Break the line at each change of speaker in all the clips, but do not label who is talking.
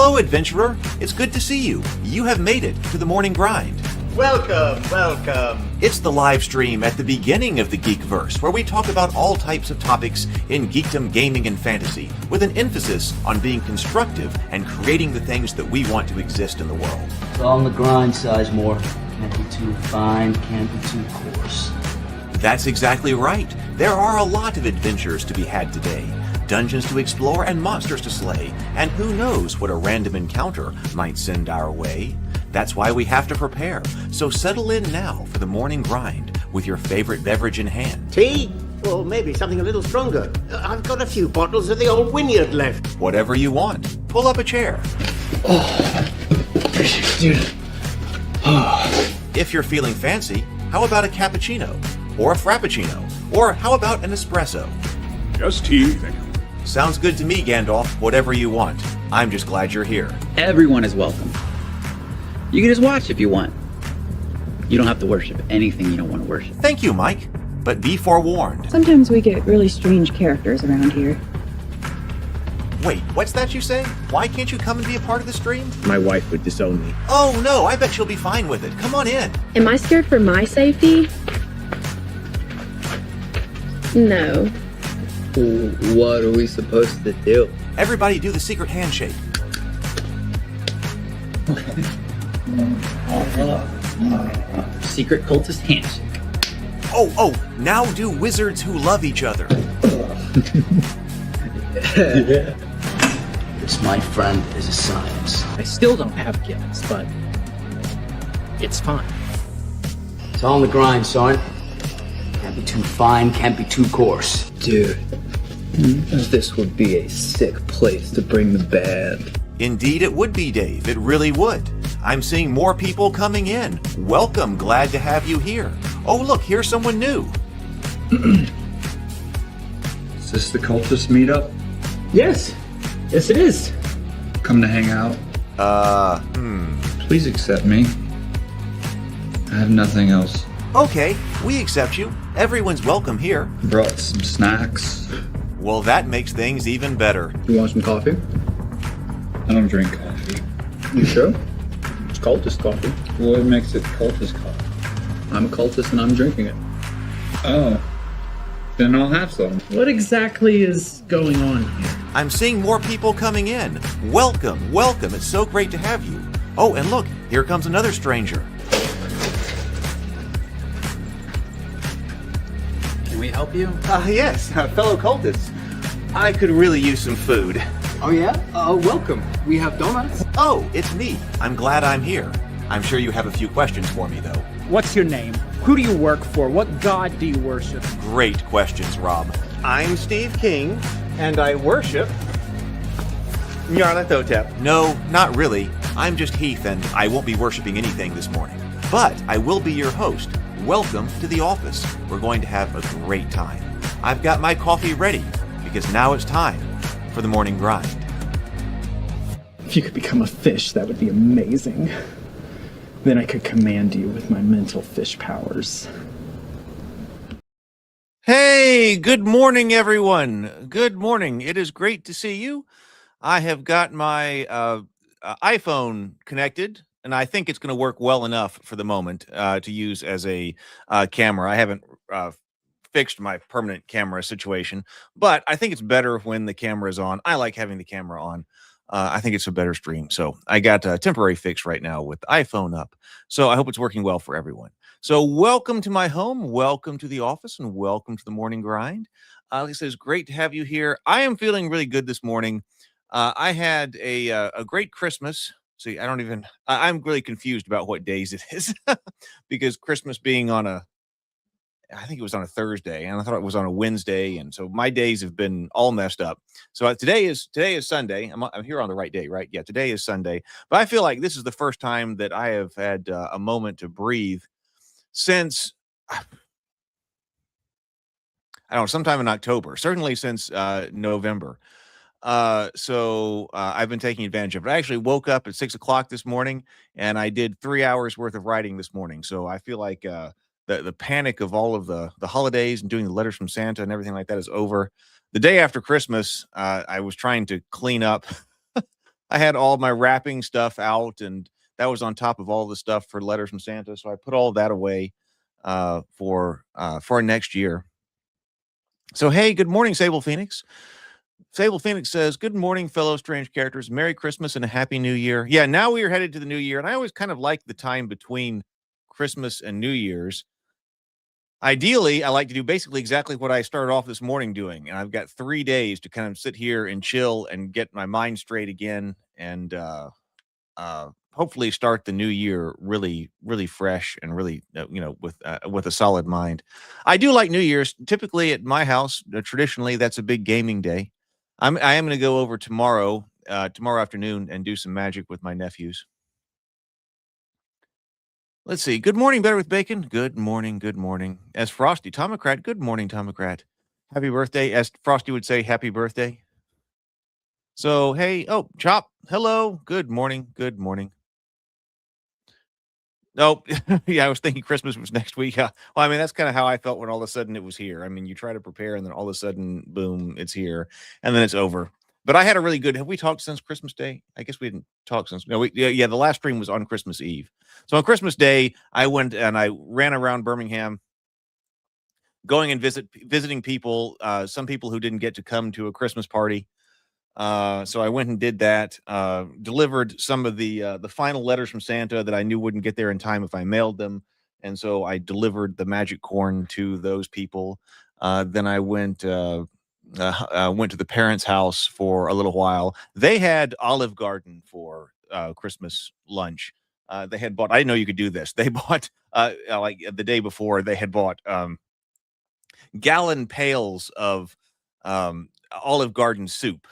Hello, adventurer. It's good to see you. You have made it to the morning grind.
Welcome, welcome.
It's the live stream at the beginning of the Geekverse, where we talk about all types of topics in geekdom, gaming, and fantasy, with an emphasis on being constructive and creating the things that we want to exist in the world.
It's all on the grind, Sizemore. Can't be too fine, can't be too coarse.
That's exactly right. There are a lot of adventures to be had today. Dungeons to explore and monsters to slay, and who knows what a random encounter might send our way. That's why we have to prepare. So settle in now for the morning grind with your favorite beverage in hand.
Tea? Or maybe something a little stronger. I've got a few bottles of the old Wynyard left.
Whatever you want. Pull up a chair.
Dude.
If you're feeling fancy, how about a cappuccino? Or a frappuccino? Or how about an espresso?
Just tea, thank you.
Sounds good to me, Gandalf. Whatever you want. I'm just glad you're here.
Everyone is welcome. You can just watch if you want. You don't have to worship anything you don't want to worship.
Thank you, Mike. But be forewarned.
Sometimes we get really strange characters around here.
Wait, what's that you say? Why can't you come and be a part of the stream?
My wife would disown me.
Oh no, I bet she'll be fine with it. Come on in.
Am I scared for my safety? No.
What are we supposed to do?
Everybody do the secret handshake.
Secret cultist handshake.
Oh, now do wizards who love each other.
This, my friend, is a science.
I still don't have gifts, but it's fine.
It's all on the grind, son. Can't be too fine, can't be too coarse.
Dude, this would be a sick place to bring the band.
Indeed it would be, Dave. It really would. I'm seeing more people coming in. Welcome. Glad to have you here. Oh, look, here's someone new.
Is this the cultist meetup?
Yes it is.
Come to hang out? Please accept me. I have nothing else.
Okay, we accept you. Everyone's welcome here.
Brought some snacks.
Well, that makes things even better.
You want some coffee? I don't drink coffee.
You sure? It's cultist coffee.
What makes it cultist coffee?
I'm a cultist and I'm drinking it.
Oh. Then I'll have some.
What exactly is going on here?
I'm seeing more people coming in. Welcome, welcome. It's so great to have you. Oh, and look, here comes another stranger.
Can we help you?
Yes, fellow cultists. I could really use some food.
Oh yeah? Welcome. We have donuts.
Oh, it's me. I'm glad I'm here. I'm sure you have a few questions for me, though.
What's your name? Who do you work for? What god do you worship?
Great questions, Rob.
I'm Steve King, and I worship Nyarlathotep.
No, not really. I'm just Heath, and I won't be worshiping anything this morning. But I will be your host. Welcome to the office. We're going to have a great time. I've got my coffee ready, because now it's time for the morning grind.
If you could become a fish, that would be amazing. Then I could command you with my mental fish powers.
Hey, good morning, everyone. Good morning. It is great to see you. I have got my iPhone connected, and I think it's going to work well enough for the moment to use as a camera. I haven't fixed my permanent camera situation, but I think it's better when the camera is on. I like having the camera on. I think it's a better stream. So I got a temporary fix right now with the iPhone up. So I hope it's working well for everyone. So welcome to my home. Welcome to the office and welcome to the morning grind. Like I said, it's great to have you here. I am feeling really good this morning. I had a great Christmas. See, I'm really confused about what days it is because Christmas being I think it was on a Thursday, and I thought it was on a Wednesday, and so my days have been all messed up. So today is Sunday. I'm here on the right day, right? Yeah, today is Sunday. But I feel like this is the first time that I have had a moment to breathe since I don't know, sometime in October. Certainly since November. So I've been taking advantage of it. I actually woke up at 6 o'clock this morning, and I did 3 hours worth of writing this morning. So I feel like the panic of all of the holidays and doing the letters from Santa and everything like that is over. The day after Christmas, I was trying to clean up I had all my wrapping stuff out, and that was on top of all the stuff for letters from Santa. So I put all that away for next year. So hey, good morning, Sable Phoenix. Sable Phoenix says, "Good morning, fellow strange characters. Merry Christmas and a Happy New Year." Yeah, now we are headed to the New Year, and I always kind of like the time between Christmas and New Year's. Ideally, I like to do basically exactly what I started off this morning doing, and I've got 3 days to kind of sit here and chill and get my mind straight again, and hopefully start the new year really, really fresh and really, with a solid mind. I do like New Year's. Typically at my house, traditionally, that's a big gaming day. I am going to go over tomorrow afternoon and do some magic with my nephews. Let's see. Good morning, Better with Bacon. Good morning. Good morning. As Frosty, Tomocrat. Good morning, Tomocrat. Happy birthday. As Frosty would say, happy birthday. So, hey, Chop. Hello. Good morning. Good morning. Oh, yeah, I was thinking Christmas was next week. Well, I mean, that's kind of how I felt when all of a sudden it was here. I mean, you try to prepare and then all of a sudden, boom, it's here and then it's over. But I had a really good, have we talked since Christmas Day? I guess we didn't talk since, no, yeah, the last stream was on Christmas Eve. So on Christmas Day, I went and I ran around Birmingham going and visiting people, some people who didn't get to come to a Christmas party. So I went and did that, delivered some of the final letters from Santa that I knew wouldn't get there in time if I mailed them. And so I delivered the magic corn to those people. Then I went to the parents' house for a little while. They had Olive Garden for Christmas lunch. They had bought, I didn't know you could do this. They bought, like the day before, they had bought gallon pails of Olive Garden soup.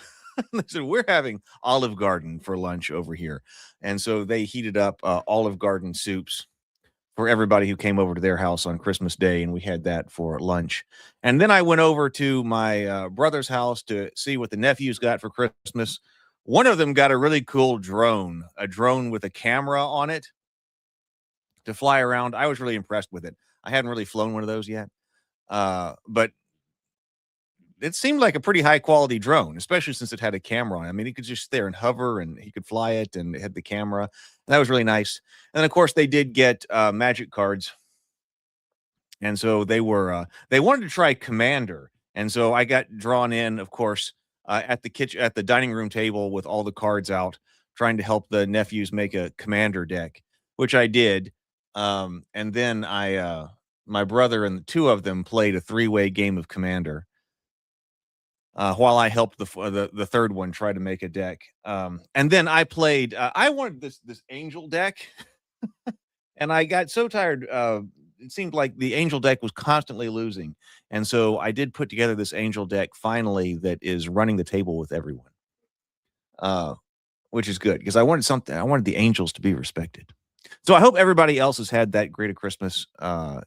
They said, we're having Olive Garden for lunch over here. And so they heated up Olive Garden soups for everybody who came over to their house on Christmas Day. And we had that for lunch. And then I went over to my brother's house to see what the nephews got for Christmas. One of them got a really cool drone, a drone with a camera on it to fly around. I was really impressed with it. I hadn't really flown one of those yet. But it seemed like a pretty high quality drone, especially since it had a camera on it. I mean, he could just sit there and hover and he could fly it and it had the camera. And that was really nice. And then, of course, they did get magic cards. And so they wanted to try Commander. And so I got drawn in, of course, at the dining room table with all the cards out, trying to help the nephews make a Commander deck, which I did. And then my brother and the two of them played a 3-way game of Commander. While I helped the third one try to make a deck. And then I played, I wanted this angel deck, and I got so tired. It seemed like the angel deck was constantly losing. And so I did put together this angel deck finally that is running the table with everyone, which is good because I wanted the angels to be respected. So I hope everybody else has had that great a Christmas.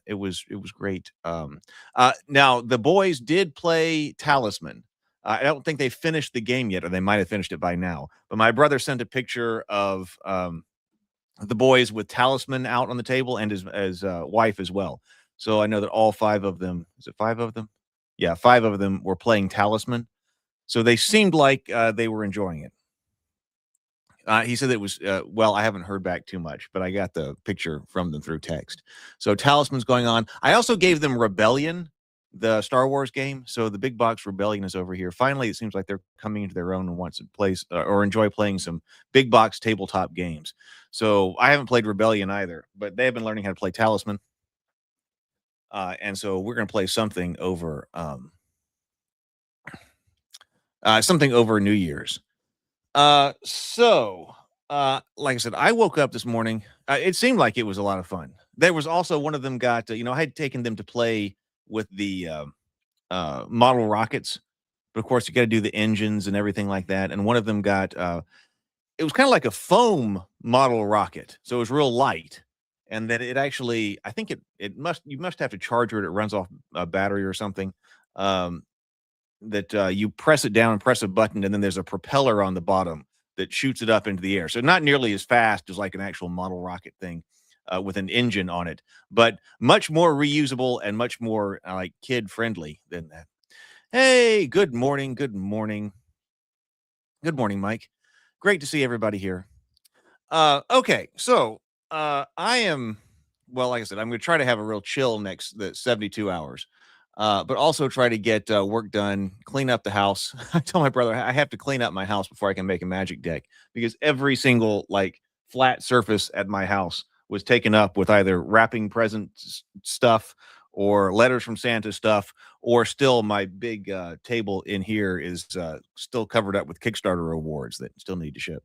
It was great. Now the boys did play Talisman. I don't think they finished the game yet, or they might have finished it by now. But my brother sent a picture of the boys with Talisman out on the table and his wife as well. So I know that all 5 of them, is it 5 of them? Yeah, 5 of them were playing Talisman. So they seemed like they were enjoying it. He said it was, well, I haven't heard back too much, but I got the picture from them through text. So Talisman's going on. I also gave them Rebellion, the Star Wars game. So the big box Rebellion is over here. Finally, it seems like they're coming into their own and want to play or enjoy playing some big box tabletop games. So I haven't played Rebellion either, but they have been learning how to play Talisman. And so we're going to play something over New Year's. So like I said, I woke up this morning. It seemed like it was a lot of fun. There was also one of them got, I had taken them to play with the model rockets, but of course you got to do the engines and everything like that. And one of them got, it was kind of like a foam model rocket. So it was real light. And that it actually, I think you must have to charge it. It runs off a battery or something. That you press it down and press a button, and then there's a propeller on the bottom that shoots it up into the air. So not nearly as fast as like an actual model rocket thing with an engine on it, but much more reusable and much more like kid friendly than that. Hey, good morning. Good morning. Good morning, Mike. Great to see everybody here. Okay, so I am, well, like I said, I'm going to try to have a real chill next the 72 hours, but also try to get work done, clean up the house. I tell my brother I have to clean up my house before I can make a magic deck because every single like flat surface at my house was taken up with either wrapping present stuff or letters from Santa stuff, or still my big table in here is still covered up with Kickstarter awards that still need to ship.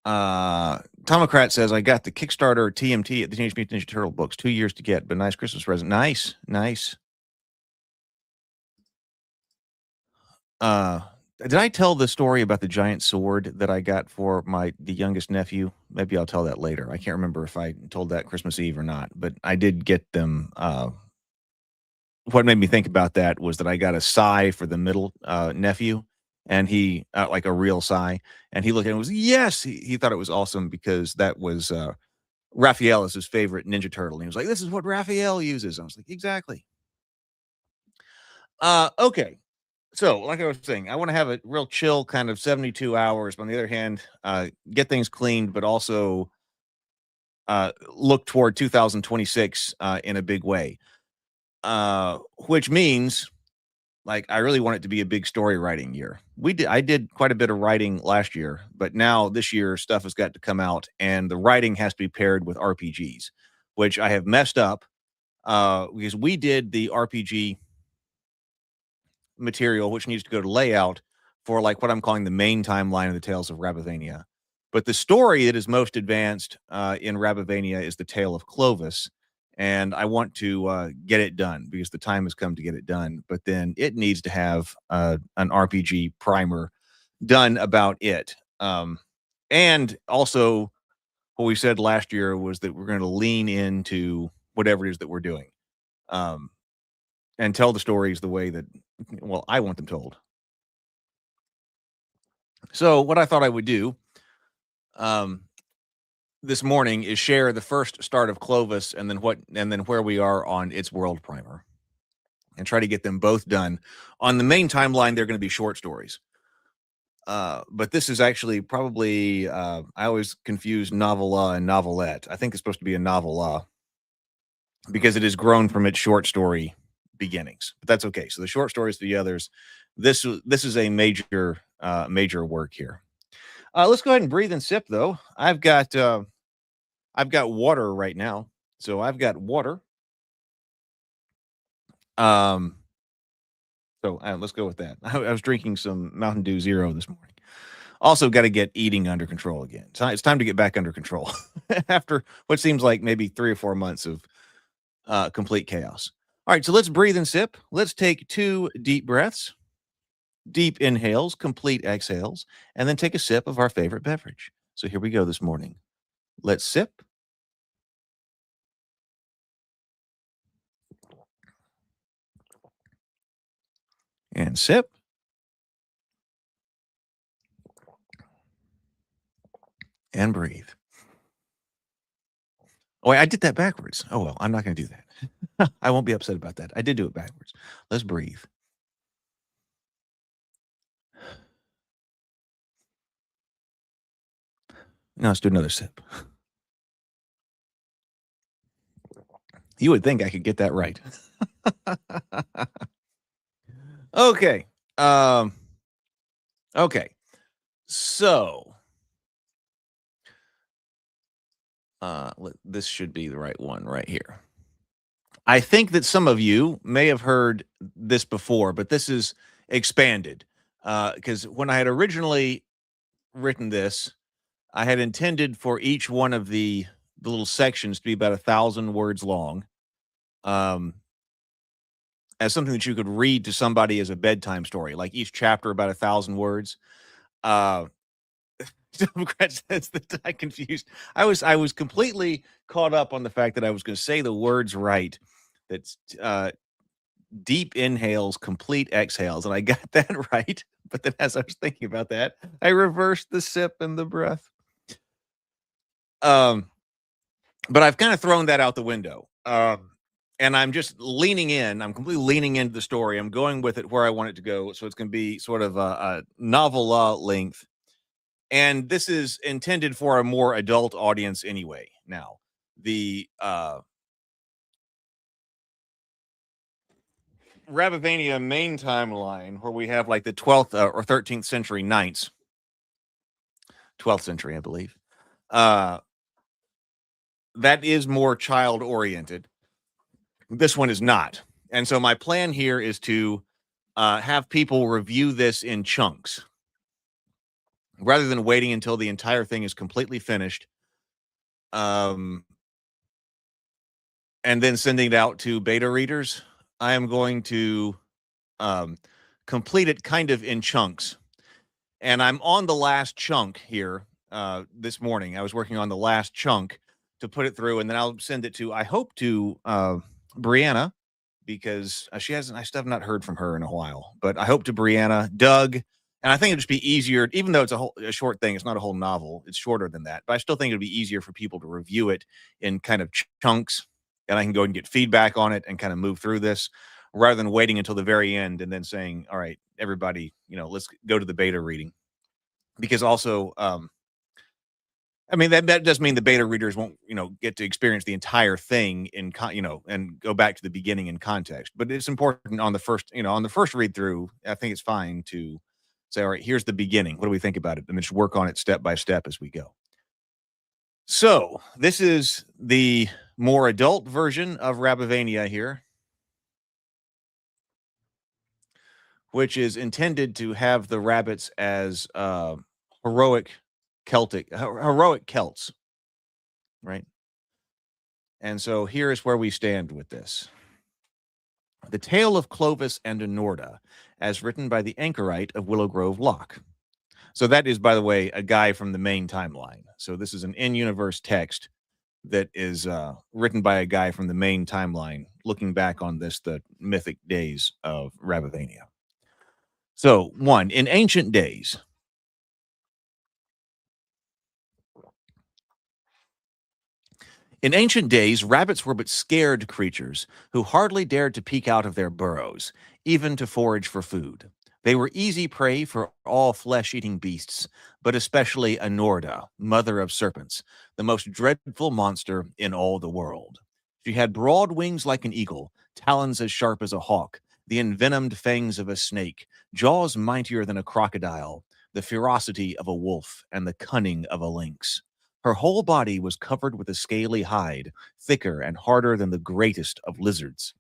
Tomocrat says, I got the Kickstarter TMT at the Teenage Mutant Ninja Turtle books, 2 years to get, but nice Christmas present. Nice. Did I tell the story about the giant sword that I got for the youngest nephew? Maybe I'll tell that later. I can't remember if I told that Christmas Eve or not, but I did get them. What made me think about that was that I got a sai for the middle nephew, and he like a real sai, and he looked at it and was yes, he thought it was awesome because that was Raphael is his favorite Ninja Turtle, and he was like, this is what Raphael uses. I was like, exactly. Okay. So, like I was saying, I want to have a real chill kind of 72 hours. But on the other hand, get things cleaned, but also look toward 2026 in a big way. Which means, like, I really want it to be a big story writing year. I did quite a bit of writing last year, but now this year stuff has got to come out, and the writing has to be paired with RPGs, which I have messed up because we did the RPG material, which needs to go to layout for like what I'm calling the main timeline of the Tales of Rabavania. But the story that is most advanced in Rabavania is the Tale of Clovis, and I want to get it done because the time has come to get it done. But then it needs to have an RPG primer done about it. And also, what we said last year was that we're going to lean into whatever it is that we're doing. And tell the stories the way that, well, I want them told. So what I thought I would do this morning is share the first start of Clovis and then where we are on its world primer, and try to get them both done. On the main timeline, they're going to be short stories. But this is actually probably, I always confuse novella and novelette. I think it's supposed to be a novella because it has grown from its short story beginnings, but that's okay. So the short stories, the others, this is a major work here. Let's go ahead and breathe and sip though. I've got water right now. So I've got water. So let's go with that. I was drinking some Mountain Dew Zero this morning. Also got to get eating under control again. So it's time to get back under control after what seems like maybe 3 or 4 months of complete chaos. All right, so let's breathe and sip. Let's take 2 deep breaths, deep inhales, complete exhales, and then take a sip of our favorite beverage. So here we go this morning. Let's sip. And sip. And breathe. Oh, wait, I did that backwards. Oh, well, I'm not going to do that. I won't be upset about that. I did do it backwards. Let's breathe. Now let's do another sip. You would think I could get that right. Okay. Okay. So, this should be the right one right here. I think that some of you may have heard this before, but this is expanded because when I had originally written this, I had intended for each one of the little sections to be about 1,000 words long, as something that you could read to somebody as a bedtime story, like each chapter about 1,000 words. Democrat says that I confused. I was completely caught up on the fact that I was going to say the words right. That's deep inhales, complete exhales, and I got that right. But then, as I was thinking about that, I reversed the sip and the breath. But I've kind of thrown that out the window. and I'm just leaning in. I'm completely leaning into the story. I'm going with it where I want it to go. So it's going to be sort of a novella length. And this is intended for a more adult audience anyway. Now, the Rabavania main timeline, where we have like the 12th or 13th century knights, 12th century, I believe, that is more child oriented. This one is not. And so my plan here is to have people review this in chunks rather than waiting until the entire thing is completely finished. And then sending it out to beta readers. I am going to complete it kind of in chunks. And I'm on the last chunk here this morning. I was working on the last chunk to put it through, and then I'll send it to, I hope, to Brianna, because I still have not heard from her in a while, but I hope to Brianna, Doug, and I think it'd just be easier, even though it's a short thing, it's not a whole novel, it's shorter than that, but I still think it'd be easier for people to review it in kind of chunks, and I can go and get feedback on it and kind of move through this rather than waiting until the very end and then saying, all right, everybody, let's go to the beta reading. Because also, I mean, that does mean the beta readers won't, get to experience the entire thing in, and go back to the beginning in context. But it's important on the first read through. I think it's fine to say, all right, here's the beginning. What do we think about it? And just work on it step by step as we go. So this is the more adult version of Rabavania here, which is intended to have the rabbits as heroic Celts, right? And so here is where we stand with this. The Tale of Clovis and Anorda, as written by the anchorite of Willow Grove Loch. So that is, by the way, a guy from the main timeline. So this is an in-universe text that is written by a guy from the main timeline, looking back on the mythic days of Rabavania. So, 1, in ancient days, rabbits were but scared creatures who hardly dared to peek out of their burrows, even to forage for food. They were easy prey for all flesh-eating beasts, but especially Anorda, mother of serpents, the most dreadful monster in all the world. She had broad wings like an eagle, talons as sharp as a hawk, the envenomed fangs of a snake, jaws mightier than a crocodile, the ferocity of a wolf, and the cunning of a lynx. Her whole body was covered with a scaly hide, thicker and harder than the greatest of lizards.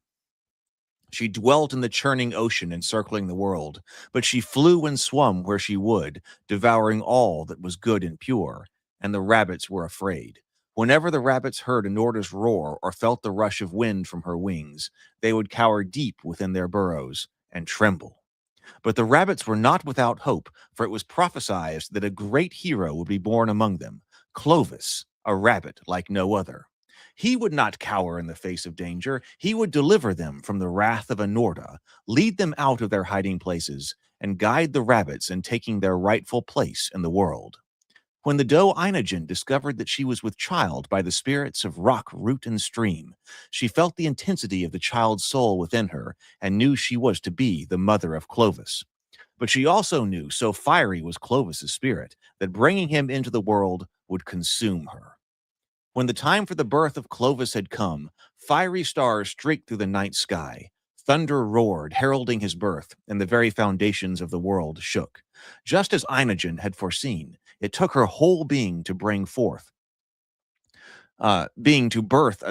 She dwelt in the churning ocean encircling the world, but she flew and swum where she would, devouring all that was good and pure, and the rabbits were afraid. Whenever the rabbits heard Anorda's roar or felt the rush of wind from her wings, they would cower deep within their burrows and tremble. But the rabbits were not without hope, for it was prophesied that a great hero would be born among them, Clovis, a rabbit like no other. He would not cower in the face of danger. He would deliver them from the wrath of Anorda, lead them out of their hiding places, and guide the rabbits in taking their rightful place in the world. When the doe Inogen discovered that she was with child by the spirits of rock, root, and stream, she felt the intensity of the child's soul within her and knew she was to be the mother of Clovis. But she also knew, so fiery was Clovis's spirit, that bringing him into the world would consume her. When the time for the birth of Clovis had come, fiery stars streaked through the night sky. Thunder roared, heralding his birth, and the very foundations of the world shook. Just as Inogen had foreseen, it took her whole being to birth a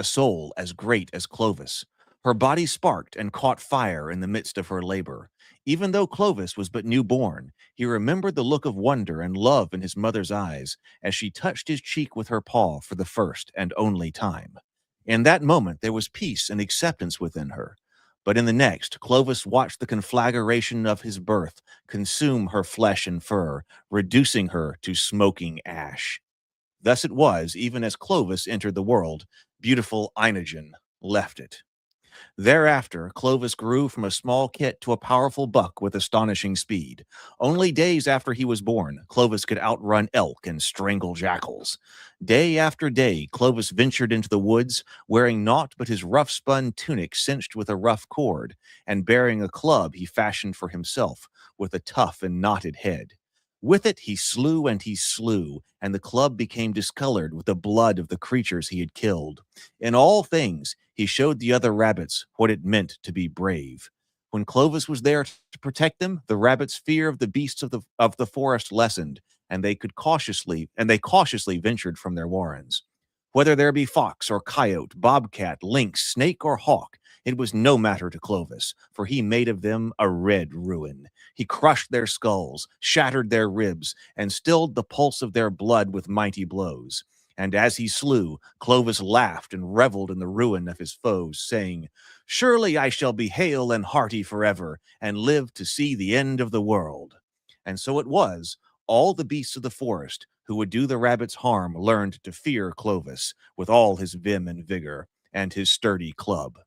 soul as great as Clovis. Her body sparked and caught fire in the midst of her labor. Even though Clovis was but newborn, he remembered the look of wonder and love in his mother's eyes as she touched his cheek with her paw for the first and only time. In that moment, there was peace and acceptance within her. But in the next, Clovis watched the conflagration of his birth consume her flesh and fur, reducing her to smoking ash. Thus it was, even as Clovis entered the world, beautiful Inogen left it. Thereafter, Clovis grew from a small kit to a powerful buck with astonishing speed. Only days after he was born, Clovis could outrun elk and strangle jackals. Day after day, Clovis ventured into the woods, wearing naught but his rough-spun tunic cinched with a rough cord, and bearing a club he fashioned for himself, with a tough and knotted head. With it he slew, and the club became discolored with the blood of the creatures he had killed. In all things, he showed the other rabbits what it meant to be brave. When Clovis was there to protect them, the rabbits' fear of the beasts of the forest lessened, and they cautiously ventured from their warrens. Whether there be fox or coyote, bobcat, lynx, snake, or hawk, it was no matter to Clovis, for he made of them a red ruin. He crushed their skulls, shattered their ribs, and stilled the pulse of their blood with mighty blows. And as he slew, Clovis laughed and reveled in the ruin of his foes, saying, "Surely I shall be hale and hearty forever, and live to see the end of the world." And so it was, all the beasts of the forest who would do the rabbits harm learned to fear Clovis with all his vim and vigor, and his sturdy club.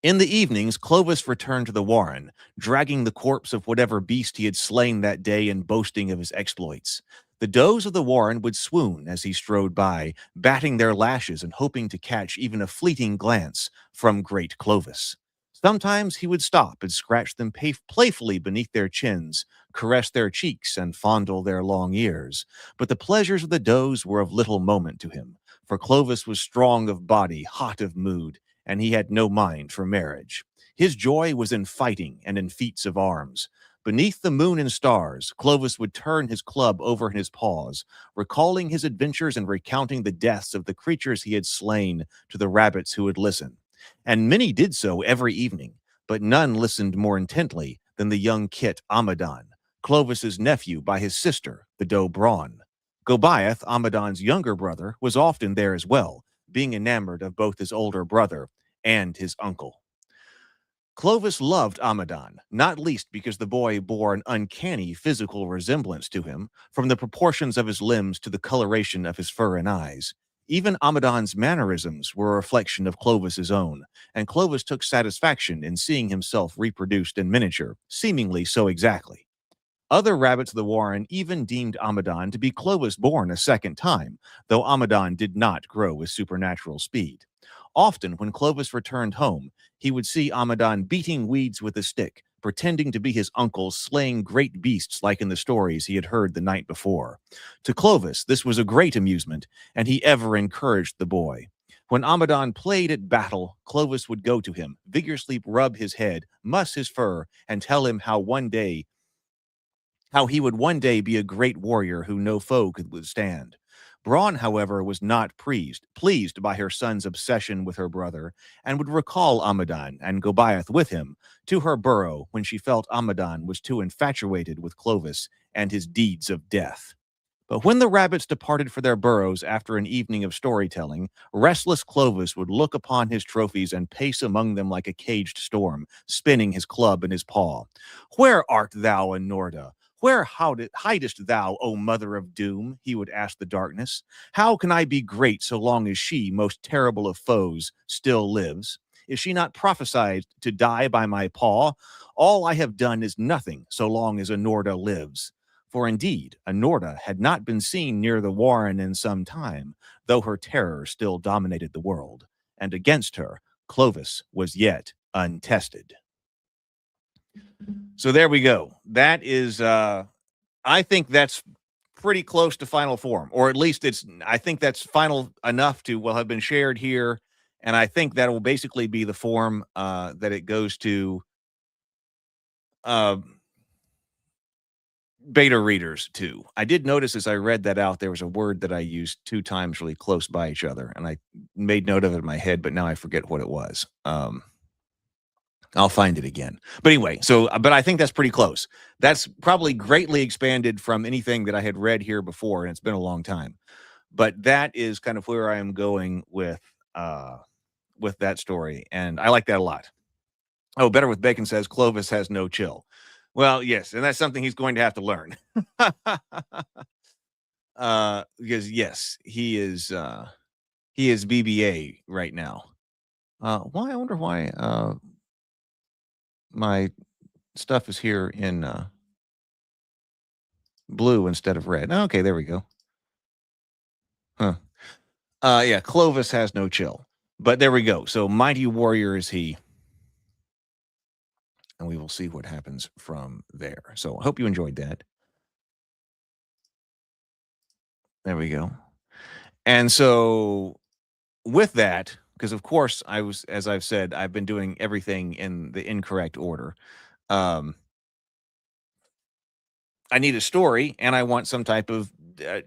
In the evenings, Clovis returned to the warren, dragging the corpse of whatever beast he had slain that day and boasting of his exploits. The does of the warren would swoon as he strode by, batting their lashes and hoping to catch even a fleeting glance from great Clovis. Sometimes he would stop and scratch them playfully beneath their chins, caress their cheeks, and fondle their long ears. But the pleasures of the does were of little moment to him, for Clovis was strong of body, hot of mood, and he had no mind for marriage. His joy was in fighting and in feats of arms. Beneath the moon and stars, Clovis would turn his club over in his paws, recalling his adventures and recounting the deaths of the creatures he had slain to the rabbits who would listen. And many did so every evening, but none listened more intently than the young kit Amadon, Clovis's nephew by his sister, the doe Brawn. Goliath, Amadon's younger brother, was often there as well, being enamored of both his older brother and his uncle. Clovis loved Amadon, not least because the boy bore an uncanny physical resemblance to him, from the proportions of his limbs to the coloration of his fur and eyes. Even Amadon's mannerisms were a reflection of Clovis's own, and Clovis took satisfaction in seeing himself reproduced in miniature, seemingly so exactly. Other rabbits of the warren even deemed Amadon to be Clovis born a second time, though Amadon did not grow with supernatural speed. Often, when Clovis returned home, he would see Amadon beating weeds with a stick, pretending to be his uncle slaying great beasts like in the stories he had heard the night before. To Clovis, this was a great amusement, and he ever encouraged the boy. When Amadon played at battle, Clovis would go to him, vigorously rub his head, muss his fur, and tell him how he would one day be a great warrior who no foe could withstand. Brawn, however, was not pleased by her son's obsession with her brother, and would recall Amadon and Goliath with him to her burrow when she felt Amadon was too infatuated with Clovis and his deeds of death. But when the rabbits departed for their burrows after an evening of storytelling, restless Clovis would look upon his trophies and pace among them like a caged storm, spinning his club in his paw. "Where art thou, Anorda? Where hidest thou, O mother of doom?" he would ask the darkness. "How can I be great so long as she, most terrible of foes, still lives? Is she not prophesied to die by my paw? All I have done is nothing so long as Anorda lives." For indeed, Anorda had not been seen near the warren in some time, though her terror still dominated the world, and against her, Clovis was yet untested. So there we go. That is, I think that's pretty close to final form, or at least I think that's final enough to, have been shared here, and I think that will basically be the form that it goes to beta readers too. I did notice as I read that out, there was a word that I used 2 times really close by each other, and I made note of it in my head, but now I forget what it was. I'll find it again. But anyway, but I think that's pretty close. That's probably greatly expanded from anything that I had read here before, and it's been a long time. But that is kind of where I am going with that story, and I like that a lot. Oh, Better with Bacon says Clovis has no chill. Well, yes, and that's something he's going to have to learn. Because yes, he is BBA right now. Why? I wonder why my stuff is here in blue instead of red. Okay, there we go. Huh. Yeah, Clovis has no chill. But there we go. So mighty warrior is he. And we will see what happens from there. So I hope you enjoyed that. There we go. And so with that, because of course I was, as I've said, I've been doing everything in the incorrect order. Um, I need a story and I want some type of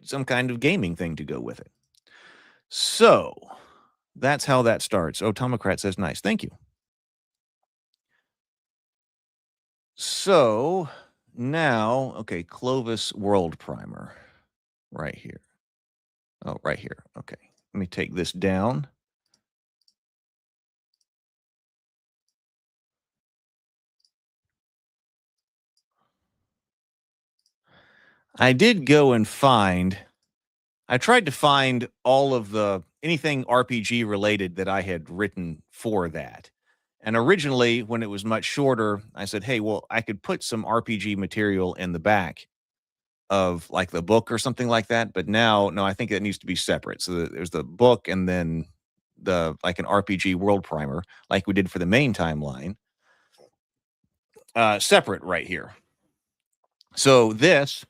some kind of gaming thing to go with it. So that's how that starts. Oh, Tomocrat says nice. Thank you. So now, okay, Clovis World Primer right here. Oh, right here. Okay. Let me take this down. I did go and I tried to find all of anything RPG related that I had written for that. And originally, when it was much shorter, I said, hey, well, I could put some RPG material in the back of like the book or something like that. But now, no, I think it needs to be separate. So there's the book and then like an RPG world primer, like we did for the main timeline, separate right here. So this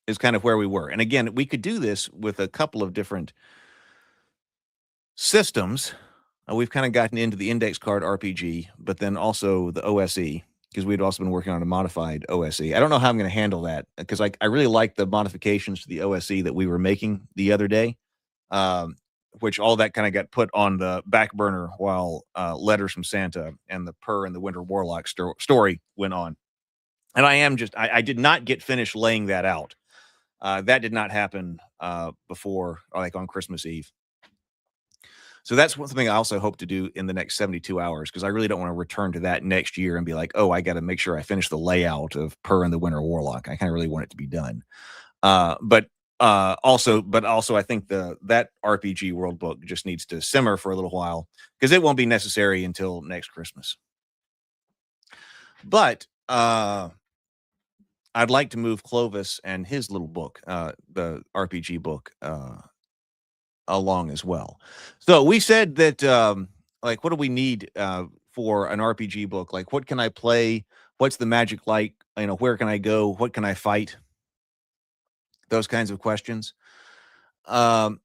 is kind of where we were. And again, we could do this with a couple of different systems. We've kind of gotten into the index card RPG, but then also the OSE, because we'd also been working on a modified OSE. I don't know how I'm going to handle that because I really like the modifications to the OSE that we were making the other day, which all that kind of got put on the back burner while Letters from Santa and the Purr and the Winter Warlock story went on. And I did not get finished laying that out. That did not happen before, like on Christmas Eve. So that's one thing I also hope to do in the next 72 hours, because I really don't want to return to that next year and be like, oh, I got to make sure I finish the layout of Purr and the Winter Warlock. I kind of really want it to be done. But also, I think that RPG world book just needs to simmer for a little while because it won't be necessary until next Christmas. But I'd like to move Clovis and his little book, the RPG book, along as well. So we said that, like, what do we need for an RPG book? Like, what can I play? What's the magic like? Where can I go? What can I fight? Those kinds of questions. So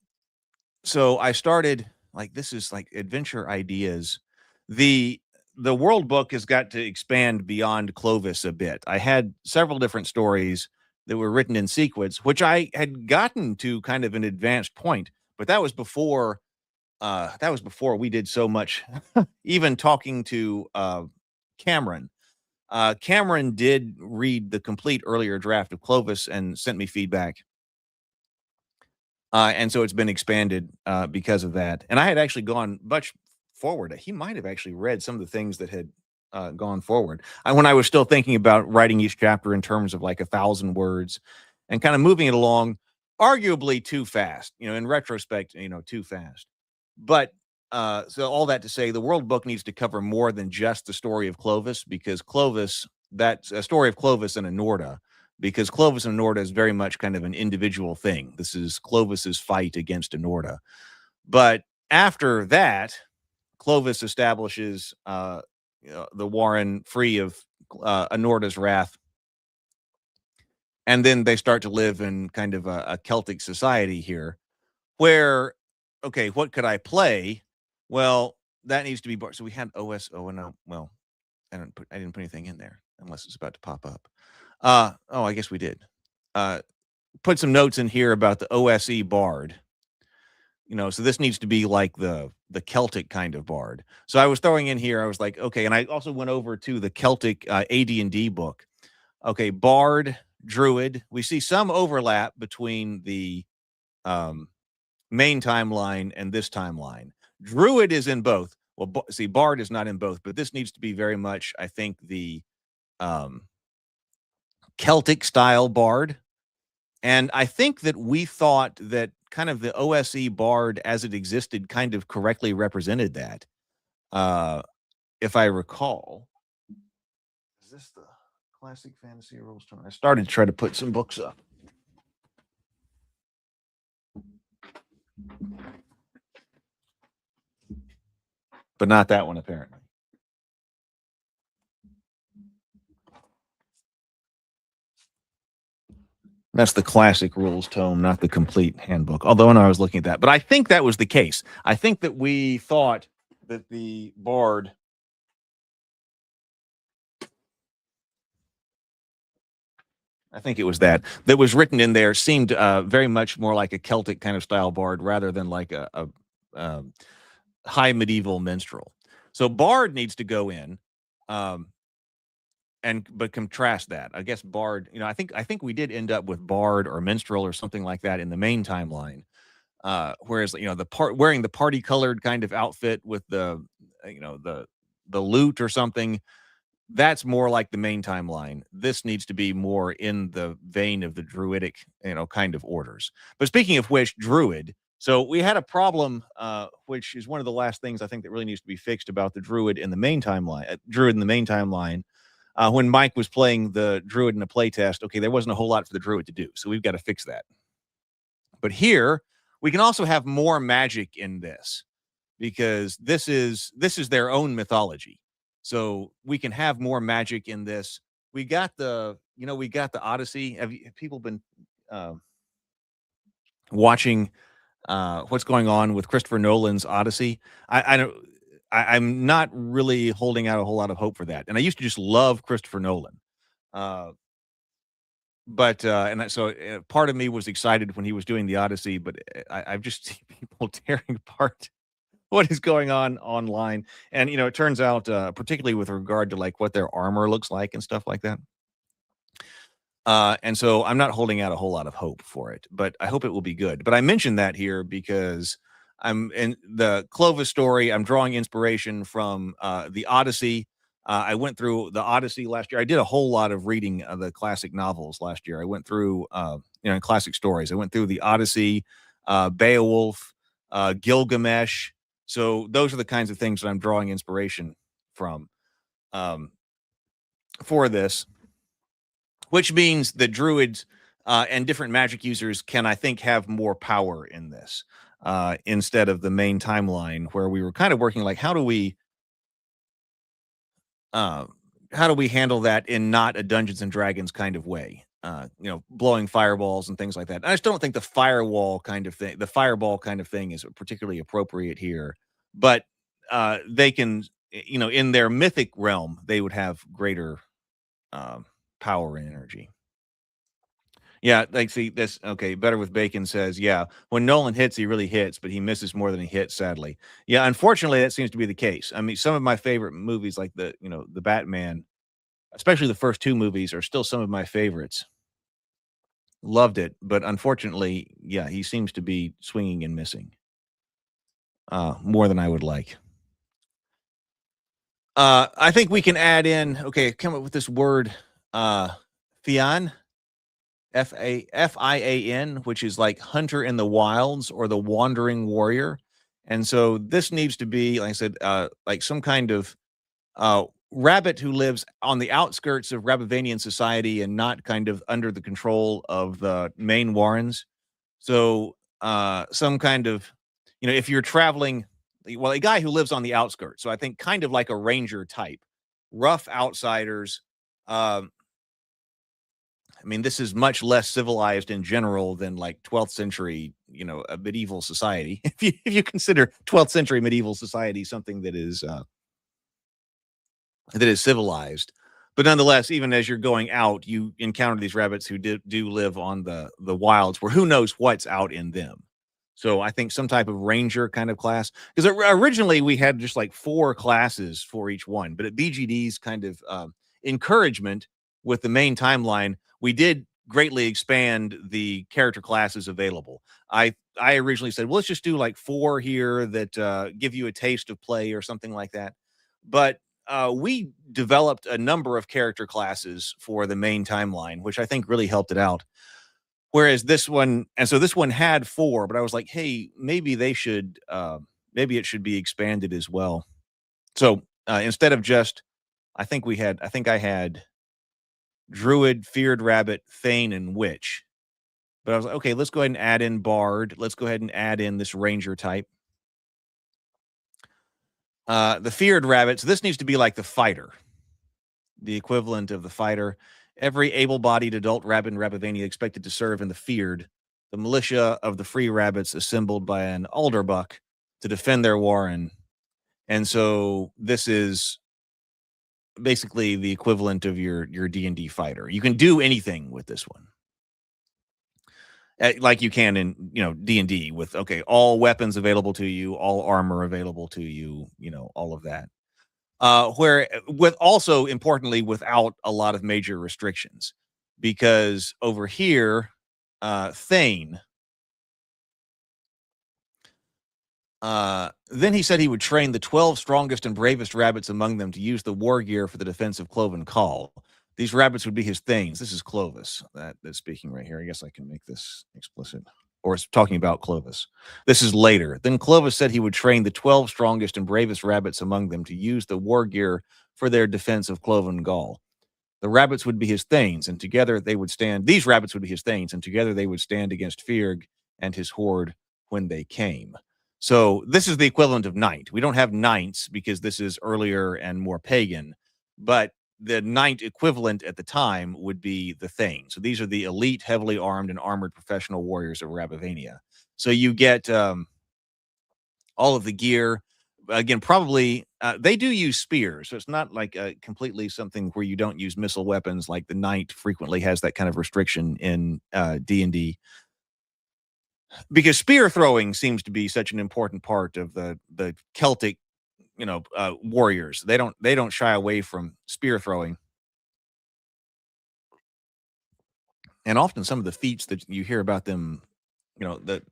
I started, like, this is like adventure ideas. The world book has got to expand beyond Clovis a bit. I had several different stories that were written in sequence, which I had gotten to kind of an advanced point, but that was before we did so much, even talking to Cameron. Cameron did read the complete earlier draft of Clovis and sent me feedback. And so it's been expanded because of that. And I had actually gone much forward. He might have actually read some of the things that had gone forward. When I was still thinking about writing each chapter in terms of like 1,000 words and kind of moving it along, arguably too fast, in retrospect, too fast. But so all that to say, the world book needs to cover more than just the story of Clovis, because that's a story of Clovis and Anorda, because Clovis and Anorda is very much kind of an individual thing. This is Clovis's fight against Anorda. But after that, Clovis establishes the Warren free of Anorda's wrath. And then they start to live in kind of a Celtic society here where, okay, what could I play? Well, that needs to be, so we had OSO, and well, I didn't put anything in there unless it's about to pop up. I guess we did. Put some notes in here about the OSE bard. So this needs to be like the Celtic kind of bard. So I was throwing in here, I was like, okay, and I also went over to the Celtic AD&D book. Okay, bard, druid. We see some overlap between the main timeline and this timeline. Druid is in both. Well, see, bard is not in both, but this needs to be very much, I think, the Celtic style bard. And I think that we thought that kind of the OSE Bard as it existed kind of correctly represented that. If I recall. Is this the classic fantasy rules tome? I started to try to put some books up. But not that one, apparently. That's the classic rules tome, not the complete handbook. Although when I was looking at that, but I think that was the case. I think that we thought that the Bard I think it was that was written in there seemed very much more like a Celtic kind of style bard rather than like a high medieval minstrel. So bard needs to go in, but contrast that. I guess bard. I think we did end up with bard or minstrel or something like that in the main timeline. Whereas the wearing the party colored kind of outfit with the the lute or something. That's more like the main timeline. This needs to be more in the vein of the druidic, kind of orders. But speaking of which, druid. So we had a problem, which is one of the last things I think that really needs to be fixed about the druid in the main timeline. When Mike was playing the druid in a playtest, okay, there wasn't a whole lot for the druid to do. So we've got to fix that. But here, we can also have more magic in this because this is their own mythology. So we can have more magic in this. We got the Odyssey. Have people been watching what's going on with Christopher Nolan's Odyssey? I'm not really holding out a whole lot of hope for that. And I used to just love Christopher Nolan. But part of me was excited when he was doing the Odyssey, but I've just seen people tearing apart what is going on online. And, it turns out, particularly with regard to like what their armor looks like and stuff like that. And so I'm not holding out a whole lot of hope for it, but I hope it will be good. But I mentioned that here because I'm in the Clovis story. I'm drawing inspiration from the Odyssey. I went through the Odyssey last year. I did a whole lot of reading the classic novels last year. I went through, classic stories. I went through the Odyssey, Beowulf, Gilgamesh. So those are the kinds of things that I'm drawing inspiration from for this, which means the druids and different magic users can, I think, have more power in this instead of the main timeline where we were kind of working like, how do we handle that in not a Dungeons and Dragons kind of way? Blowing fireballs and things like that. And I just don't think the fireball kind of thing is particularly appropriate here. But they can, in their mythic realm, they would have greater power and energy. Yeah, like see this. Okay, Better with Bacon says, yeah, when Nolan hits, he really hits, but he misses more than he hits. Sadly, yeah, unfortunately, that seems to be the case. I mean, some of my favorite movies, like the Batman, especially the first two movies, are still some of my favorites. Loved it, but unfortunately, yeah, he seems to be swinging and missing more than I would like. I think we can add in. Okay, come up with this word, Fian. Fian, which is like hunter in the wilds or the wandering warrior. And so this needs to be, like I said, like some kind of rabbit who lives on the outskirts of Rabivanian society and not kind of under the control of the main Warrens. So some kind of, if you're traveling, well, a guy who lives on the outskirts. So I think kind of like a ranger type, rough outsiders. I mean, this is much less civilized in general than like 12th century, a medieval society. If you consider 12th century medieval society something that is civilized, but nonetheless, even as you're going out, you encounter these rabbits who do live on the wilds, where who knows what's out in them. So I think some type of ranger kind of class, because originally we had just like 4 classes for each one, but at BGD's kind of encouragement with the main timeline, we did greatly expand the character classes available. I originally said, well, let's just do like 4 here that give you a taste of play or something like that. But we developed a number of character classes for the main timeline, which I think really helped it out. Whereas this one, and so this one had 4, but I was like, hey, maybe they should, maybe it should be expanded as well. So instead of just, I think I had Druid, Feared Rabbit, Thane, and Witch. But I was like, okay, let's go ahead and add in Bard. Let's go ahead and add in this Ranger type. The Feared Rabbit, so this needs to be like the fighter, the equivalent of the fighter. Every able-bodied adult rabbit in Rabbivania expected to serve in the Feared, the militia of the free rabbits assembled by an alderbuck to defend their warren. And so this is basically the equivalent of your D&D fighter. You can do anything with this one. Like you can in, D&D with, okay, all weapons available to you, all armor available to you, all of that. Where with also importantly without a lot of major restrictions, because over here, Thane, then he said he would train the 12 strongest and bravest rabbits among them to use the war gear for the defense of Cloven Call. These rabbits would be his Thanes. This is Clovis that's speaking right here. I guess I can make this explicit. Or it's talking about Clovis. This is later. Then Clovis said he would train the 12 strongest and bravest rabbits among them to use the war gear for their defense of Cloven Gall. The rabbits would be his Thanes, and together they would stand. These rabbits would be his Thanes, and together they would stand against Fearg and his horde when they came. So this is the equivalent of knight. We don't have knights because this is earlier and more pagan, but the knight equivalent at the time would be the Thane. So these are the elite, heavily armed and armored professional warriors of Rabbivania. So you get all of the gear. Again, probably they do use spears, so it's not like completely something where you don't use missile weapons. Like the knight frequently has that kind of restriction in D&D, because spear throwing seems to be such an important part of the Celtic, warriors. They don't shy away from spear throwing. And often some of the feats that you hear about them, the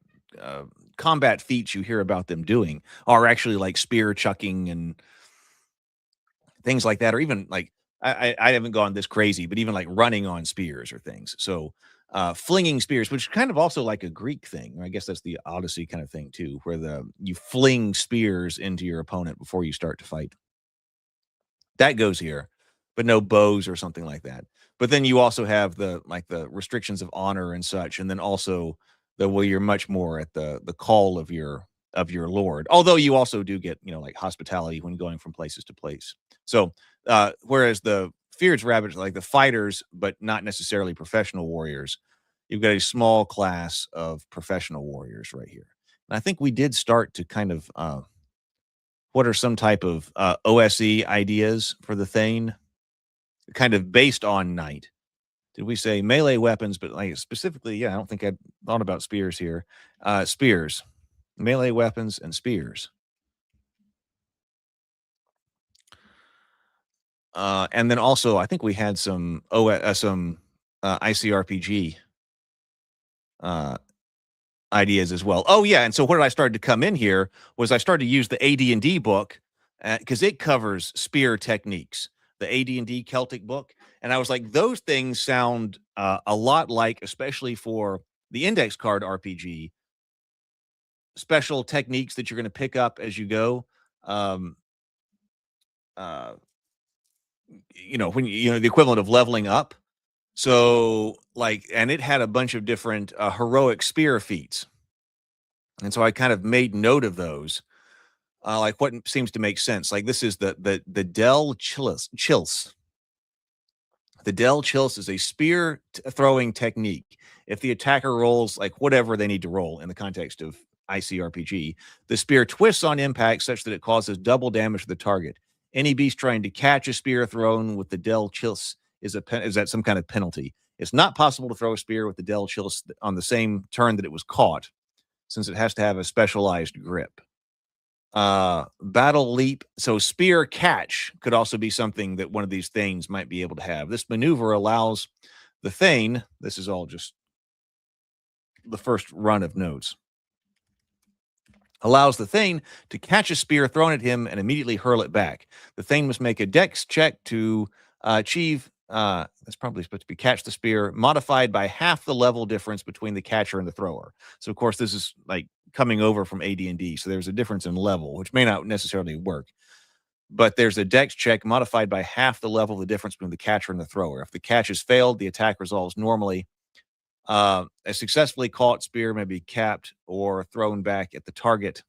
combat feats you hear about them doing are actually like spear chucking and things like that, or even like, I haven't gone this crazy, but even like running on spears or things. So flinging spears, which is kind of also like a Greek thing. I guess that's the Odyssey kind of thing too, where you fling spears into your opponent before you start to fight. That goes here, but no bows or something like that. But then you also have the restrictions of honor and such, and then also where you're much more at the call of your lord. Although you also do get like hospitality when going from places to place. So whereas the Feared's rabbits are like the fighters, but not necessarily professional warriors, you've got a small class of professional warriors right here. And I think we did start to kind of what are some type of OSE ideas for the Thane, kind of based on knight. Did we say melee weapons? But like specifically, I don't think I thought about spears here. Spears, melee weapons, and spears. And then also, I think we had some ICRPG ideas as well. Oh yeah, and so where I started to come in here was I started to use the AD&D book because it covers spear techniques. The AD&D Celtic book, and I was like, those things sound a lot like, especially for the index card RPG, special techniques that you're going to pick up as you go. When the equivalent of leveling up. So and it had a bunch of different heroic spear feats. And so I kind of made note of those, like what seems to make sense. Like this is the Del Chils. The Del Chils is a spear throwing technique. If the attacker rolls like whatever they need to roll in the context of ICRPG, the spear twists on impact such that it causes double damage to the target. Any beast trying to catch a spear thrown with the Del Chils is that some kind of penalty. It's not possible to throw a spear with the Del Chils on the same turn that it was caught, since it has to have a specialized grip. Battle leap. So spear catch could also be something that one of these Thanes might be able to have. This maneuver allows the Thane, this is all just the first run of notes, allows the Thane to catch a spear thrown at him and immediately hurl it back. The Thane must make a dex check to achieve That's probably supposed to be catch the spear, modified by half the level difference between the catcher and the thrower. So, of course, this is like coming over from AD&D. So there's a difference in level, which may not necessarily work. But there's a dex check modified by half the level of the difference between the catcher and the thrower. If the catch is failed, the attack resolves normally. A successfully caught spear may be capped or thrown back at the target.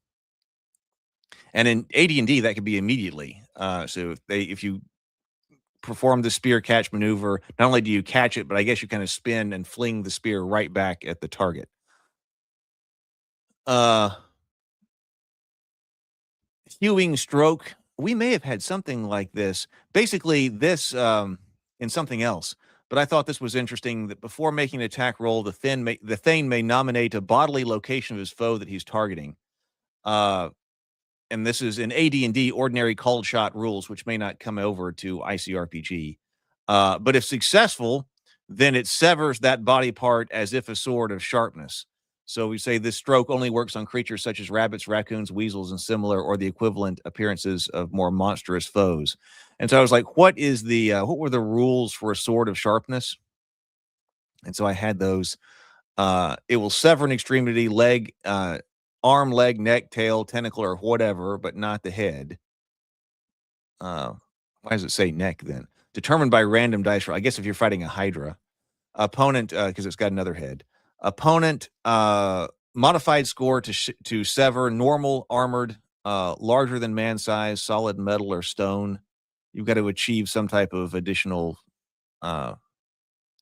And in AD&D, that could be immediately. So if you perform the spear catch maneuver, not only do you catch it, but I guess you kind of spin and fling the spear right back at the target. Hewing stroke. We may have had something like this. Basically, this in something else. But I thought this was interesting that before making an attack roll, the Thane may nominate a bodily location of his foe that he's targeting. And this is in AD&D ordinary called shot rules, which may not come over to ICRPG. But if successful, then it severs that body part as if a sword of sharpness. So we say this stroke only works on creatures such as rabbits, raccoons, weasels, and similar, or the equivalent appearances of more monstrous foes. And so I was like, what were the rules for a sword of sharpness? And so I had those. It will sever an extremity, leg, arm, leg, neck, tail, tentacle, or whatever, but not the head. Why does it say neck then? Determined by random dice roll. I guess if you're fighting a Hydra. Opponent, because it's got another head. Opponent, modified score to sever normal, armored, larger than man size, solid metal or stone. You've got to achieve some type of additional,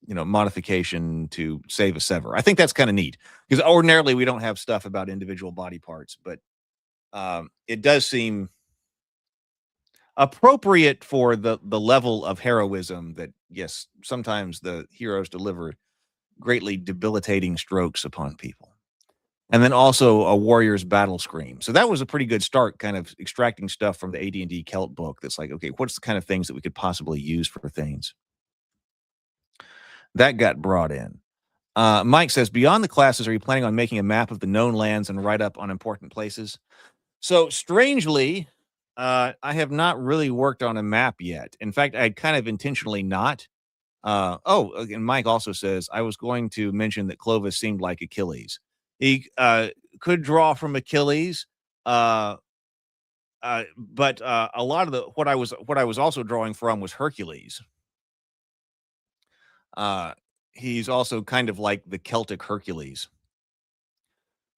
modification to save a sever. I think that's kind of neat because ordinarily we don't have stuff about individual body parts, but it does seem appropriate for the level of heroism that, yes, sometimes the heroes deliver greatly debilitating strokes upon people. And then also a warrior's battle scream. So that was a pretty good start, kind of extracting stuff from the AD&D Celt book that's like, okay, what's the kind of things that we could possibly use for things? That got brought in. Mike says, beyond the classes, are you planning on making a map of the known lands and write up on important places? So strangely, I have not really worked on a map yet. In fact, I kind of intentionally not. And Mike also says, I was going to mention that Clovis seemed like Achilles. He could draw from Achilles, but a lot of what I was also drawing from was Hercules. He's also kind of like the Celtic Hercules.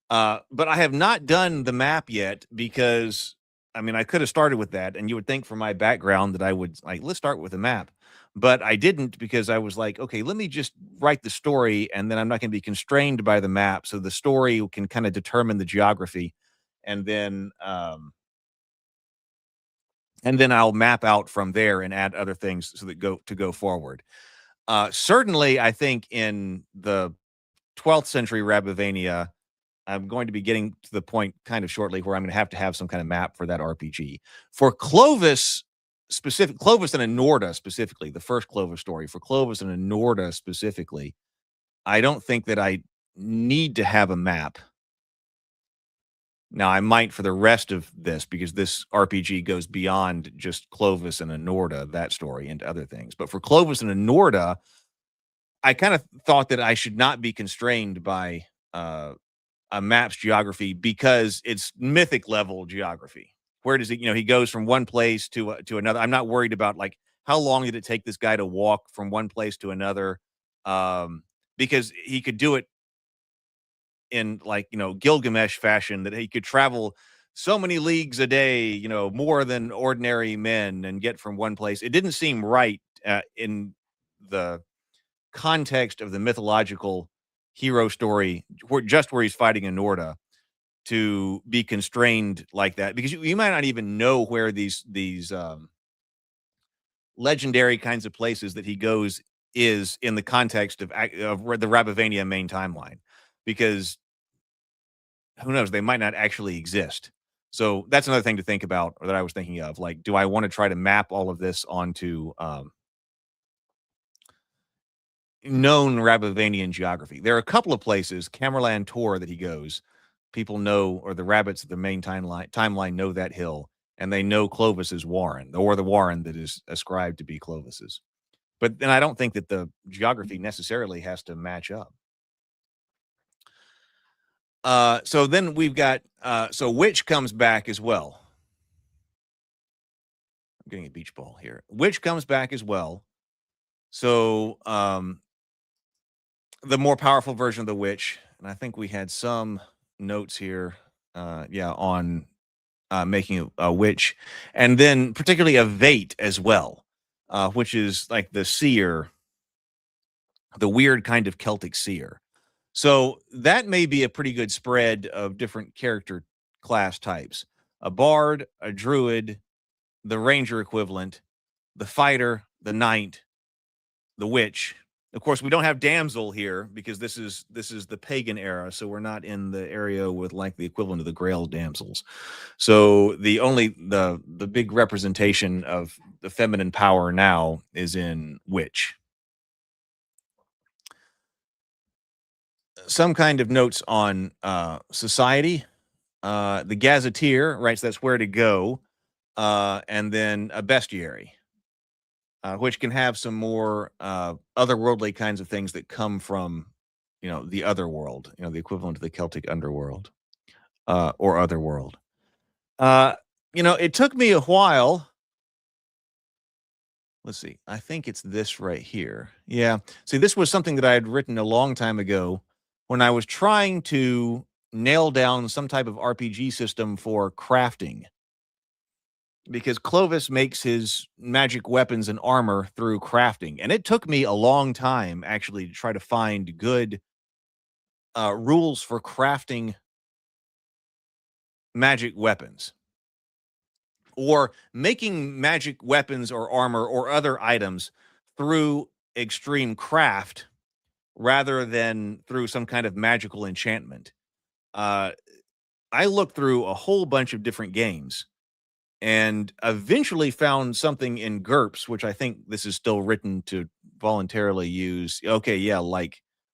But I have not done the map yet because, I mean, I could have started with that, and you would think from my background that I would let's start with a map. But I didn't because I was like, okay, let me just write the story, and then I'm not going to be constrained by the map. So the story can kind of determine the geography, and then I'll map out from there and add other things so that go forward. Certainly, I think in the 12th century Rabivania, I'm going to be getting to the point kind of shortly where I'm going to have some kind of map for that RPG. For Clovis and Anorda specifically, the first Clovis story, for Clovis and Anorda specifically, I don't think that I need to have a map. Now, I might for the rest of this, because this RPG goes beyond just Clovis and Anorda, that story, into other things. But for Clovis and Anorda, I kind of thought that I should not be constrained by a map's geography because it's mythic level geography. Where does he goes from one place to another. I'm not worried about like how long did it take this guy to walk from one place to another, because he could do it in Gilgamesh fashion, that he could travel so many leagues a day, more than ordinary men, and get from one place. It didn't seem right in the context of the mythological hero story, where he's fighting Anorda, to be constrained like that, because you might not even know where these legendary kinds of places that he goes is in the context of the Rabivania main timeline, because who knows, they might not actually exist. So that's another thing to think about, or that I was thinking of. Like, do I want to try to map all of this onto known Rabivanian geography? There are a couple of places, Camerland Tor, that he goes. People know, or the rabbits of the main timeline know that hill, and they know Clovis's warren, or the warren that is ascribed to be Clovis's. But then I don't think that the geography necessarily has to match up. So then we've got so Witch comes back as well. I'm getting a beach ball here. Witch comes back as well. So the more powerful version of the Witch, and I think we had some notes here, on making a Witch, and then particularly a Vate as well, which is like the seer, the weird kind of Celtic seer. So that may be a pretty good spread of different character class types: a bard, a druid, the ranger equivalent, the fighter, the knight, the witch. Of course, we don't have damsel here because this is the pagan era, so we're not in the area with like the equivalent of the Grail damsels. So the big representation of the feminine power now is in witch. Some kind of notes on society. The gazetteer writes that's where to go, and then a bestiary, which can have some more otherworldly kinds of things that come from, the other world, the equivalent of the Celtic underworld or otherworld. It took me a while. Let's see. I think it's this right here. Yeah. See, this was something that I had written a long time ago when I was trying to nail down some type of RPG system for crafting, because Clovis makes his magic weapons and armor through crafting. And it took me a long time actually to try to find good rules for crafting magic weapons or making magic weapons or armor or other items through extreme craft rather than through some kind of magical enchantment. I looked through a whole bunch of different games and eventually found something in GURPS, which I think this is still written to voluntarily use. Okay, yeah,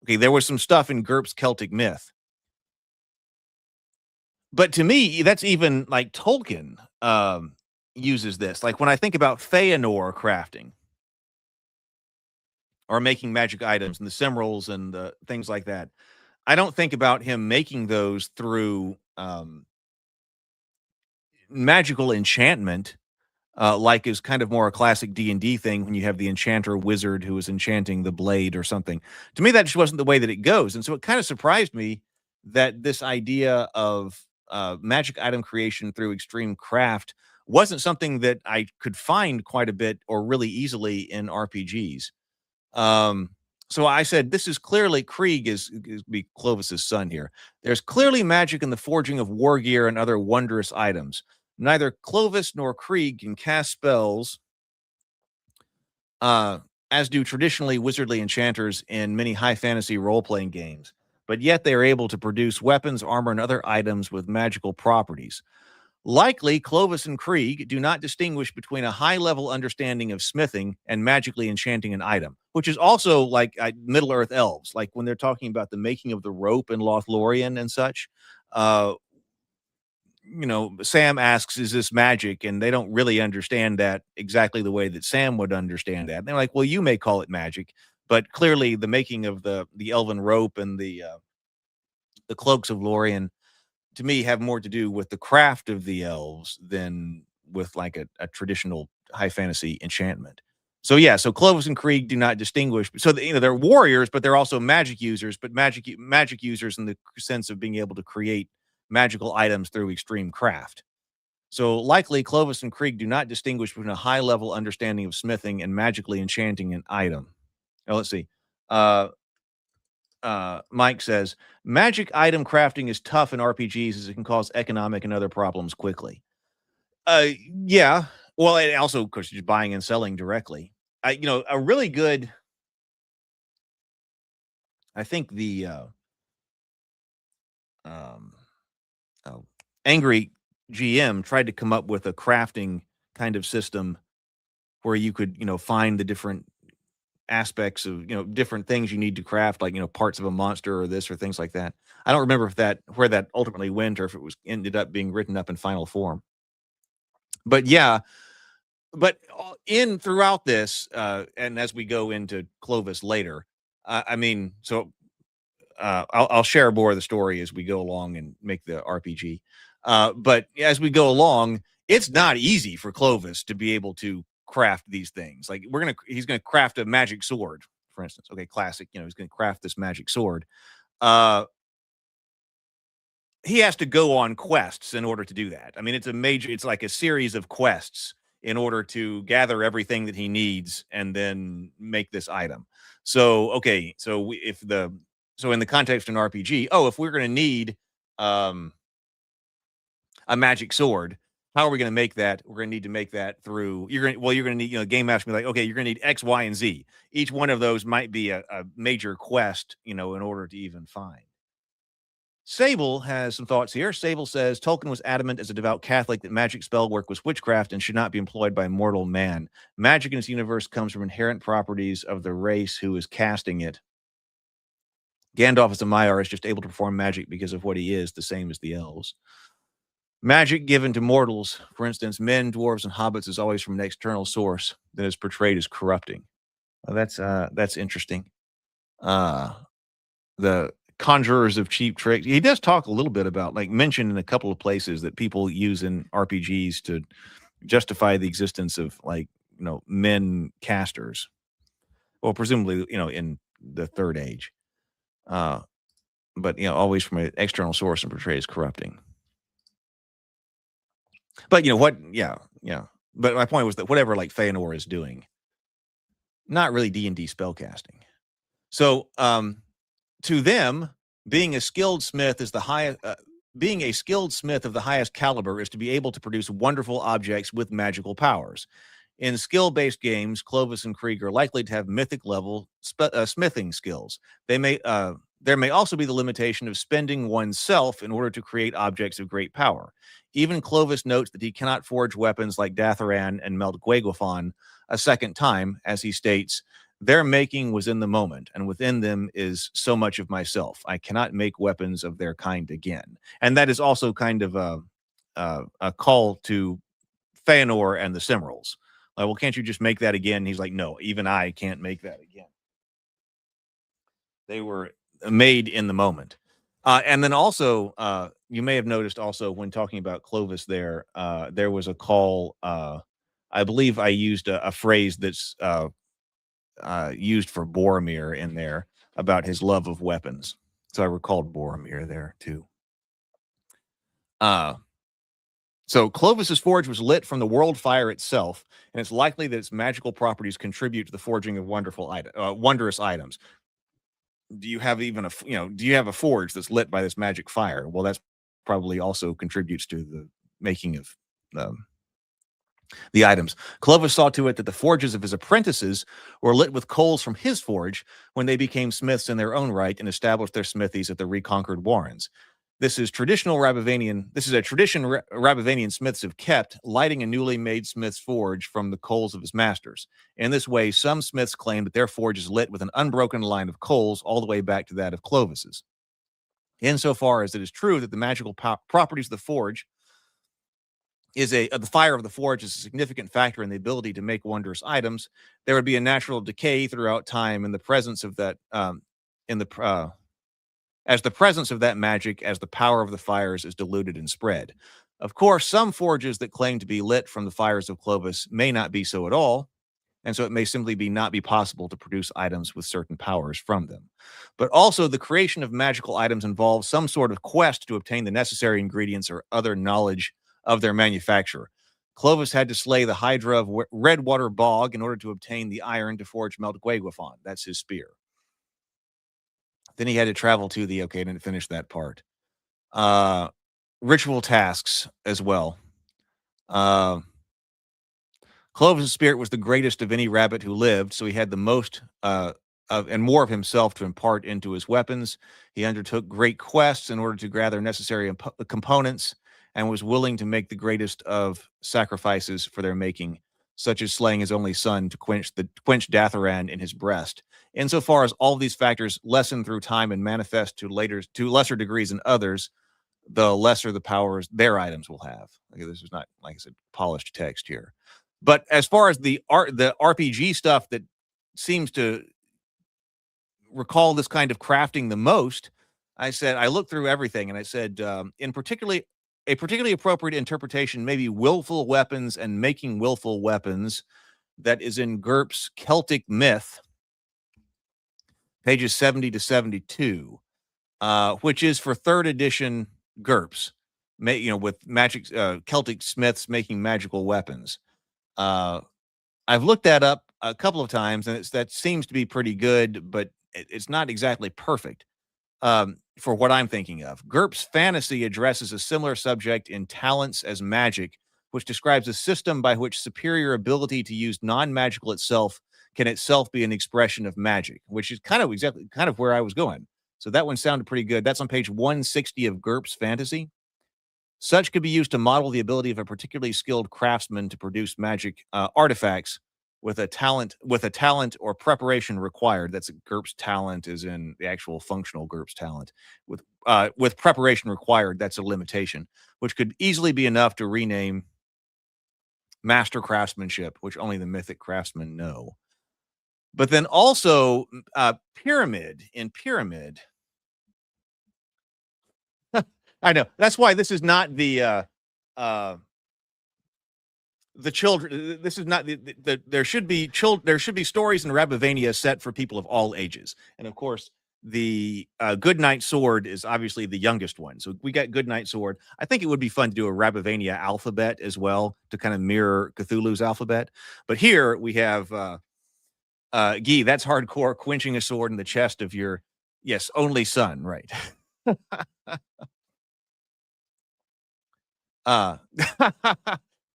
there was some stuff in GURPS Celtic Myth. But to me, that's even like Tolkien uses this. Like when I think about Feanor crafting or making magic items and the Cimmerals and the things like that, I don't think about him making those through magical enchantment, like is kind of more a classic D&D thing when you have the enchanter wizard who is enchanting the blade or something. To me, that just wasn't the way that it goes. And so it kind of surprised me that this idea of magic item creation through extreme craft wasn't something that I could find quite a bit or really easily in RPGs. So I said, this is clearly Krieg is be Clovis's son here. There's clearly magic in the forging of war gear and other wondrous items. Neither Clovis nor Krieg can cast spells, as do traditionally wizardly enchanters in many high fantasy role-playing games. But yet they are able to produce weapons, armor, and other items with magical properties. Likely, Clovis and Krieg do not distinguish between a high-level understanding of smithing and magically enchanting an item, which is also like Middle-earth elves, like when they're talking about the making of the rope in Lothlorien and such. Sam asks, is this magic? And they don't really understand that exactly the way that Sam would understand that. And they're like, well, you may call it magic, but clearly the making of the elven rope and the cloaks of Lorien, to me, have more to do with the craft of the elves than with like a traditional high fantasy enchantment. So Clovis and Krieg do not distinguish. So they're warriors, but they're also magic users. But magic users in the sense of being able to create magical items through extreme craft. So likely, Clovis and Krieg do not distinguish between a high-level understanding of smithing and magically enchanting an item. Now, let's see. Mike says, magic item crafting is tough in RPGs as it can cause economic and other problems quickly. Yeah. Well, and also, of course, you're buying and selling directly. A really good, I think the Angry GM tried to come up with a crafting kind of system where you could, find the different aspects of, different things you need to craft, like, parts of a monster or this or things like that. I don't remember where that ultimately went or if it ended up being written up in final form. But yeah, but in throughout this, and as we go into Clovis later, I mean, so I'll share more of the story as we go along and make the RPG. But as we go along, it's not easy for Clovis to be able to craft these things. Like he's gonna craft a magic sword, for instance. Okay, classic. He's gonna craft this magic sword. Uh, he has to go on quests in order to do that. I mean, it's like a series of quests in order to gather everything that he needs and then make this item. So, okay, so so in the context of an RPG, if we're going to need um, a magic sword, how are we going to make that? We're going to need to make that through you're going to need, game master be like, okay, you're going to need X, Y, and Z. Each one of those might be a major quest, in order to even find. Sable has some thoughts here. Sable says Tolkien was adamant as a devout Catholic that magic spell work was witchcraft and should not be employed by mortal man. Magic in this universe comes from inherent properties of the race who is casting it. Gandalf as a Maiar is just able to perform magic because of what he is, the same as the elves. Magic given to mortals, for instance, men, dwarves, and hobbits, is always from an external source that is portrayed as corrupting. Well, that's interesting. The conjurers of cheap tricks. He does talk a little bit about, mentioned in a couple of places that people use in RPGs to justify the existence of men casters. Well, presumably, in the Third Age. But always from an external source and portrayed as corrupting. But what? Yeah. But my point was that whatever Feanor is doing, not really D&D spellcasting. So, to them, being a skilled smith is the highest. Being a skilled smith of the highest caliber is to be able to produce wonderful objects with magical powers. In skill-based games, Clovis and Krieg are likely to have mythic level smithing skills. There may also be the limitation of spending oneself in order to create objects of great power. Even Clovis notes that he cannot forge weapons like Datharan and melt Gwaigwafon a second time, as he states, "Their making was in the moment, and within them is so much of myself. I cannot make weapons of their kind again." And that is also kind of a call to Feanor and the Cymrals. Like, well, can't you just make that again? And he's like, no, even I can't make that again. They were made in the moment. And then also, you may have noticed also when talking about Clovis there was a call. I believe I used a phrase that's used for Boromir in there about his love of weapons. So I recalled Boromir there too. So Clovis's forge was lit from the world fire itself, and it's likely that its magical properties contribute to the forging of wondrous items. Do you have a forge that's lit by this magic fire? Well, that's probably also contributes to the making of the items. Clovis saw to it that the forges of his apprentices were lit with coals from his forge when they became smiths in their own right and established their smithies at the reconquered warrens. This is a tradition Rabavanian smiths have kept, lighting a newly made smith's forge from the coals of his masters. In this way, some smiths claim that their forge is lit with an unbroken line of coals all the way back to that of Clovis's. Insofar as it is true that the magical properties of the forge the fire of the forge is a significant factor in the ability to make wondrous items, there would be a natural decay throughout time in the presence of that as the presence of that magic, as the power of the fires is diluted and spread. Of course, some forges that claim to be lit from the fires of Clovis may not be so at all, and so it may simply not be possible to produce items with certain powers from them. But also, the creation of magical items involves some sort of quest to obtain the necessary ingredients or other knowledge of their manufacture. Clovis had to slay the Hydra of Redwater Bog in order to obtain the iron to forge Melt Gwaigwafon. That's his spear. Then he had to travel to I didn't finish that part. Ritual tasks as well. Clovis' spirit was the greatest of any rabbit who lived, so he had the most and more of himself to impart into his weapons. He undertook great quests in order to gather necessary components and was willing to make the greatest of sacrifices for their making, such as slaying his only son to quench Datharan in his breast. Insofar as all these factors lessen through time and manifest to lesser degrees in others, the lesser the powers their items will have. Okay, this is not, like I said, polished text here. But as far as the RPG stuff that seems to recall this kind of crafting the most, I looked through everything and I said, a particularly appropriate interpretation may be willful weapons and making willful weapons that is in GURPS Celtic Myth, pages 70 to 72, which is for 3rd edition GURPS, with magic Celtic smiths making magical weapons. I've looked that up a couple of times, and that seems to be pretty good, but it's not exactly perfect for what I'm thinking of. GURPS Fantasy addresses a similar subject in Talents as Magic, which describes a system by which superior ability to use non-magical itself can itself be an expression of magic, which is kind of where I was going. So that one sounded pretty good. That's on page 160 of GURPS Fantasy. Such could be used to model the ability of a particularly skilled craftsman to produce magic artifacts with a talent or preparation required. That's GURPS talent, is in the actual functional GURPS talent. With preparation required, that's a limitation, which could easily be enough to rename master craftsmanship, which only the mythic craftsmen know. But then also pyramid. I know. That's why this is not the children. This is not there should be stories in Rabavania set for people of all ages. And of course, the Good Night Sword is obviously the youngest one. So we got Good Night Sword. I think it would be fun to do a Rabavania alphabet as well to kind of mirror Cthulhu's alphabet. But here we have Guy, that's hardcore, quenching a sword in the chest of your only son, right?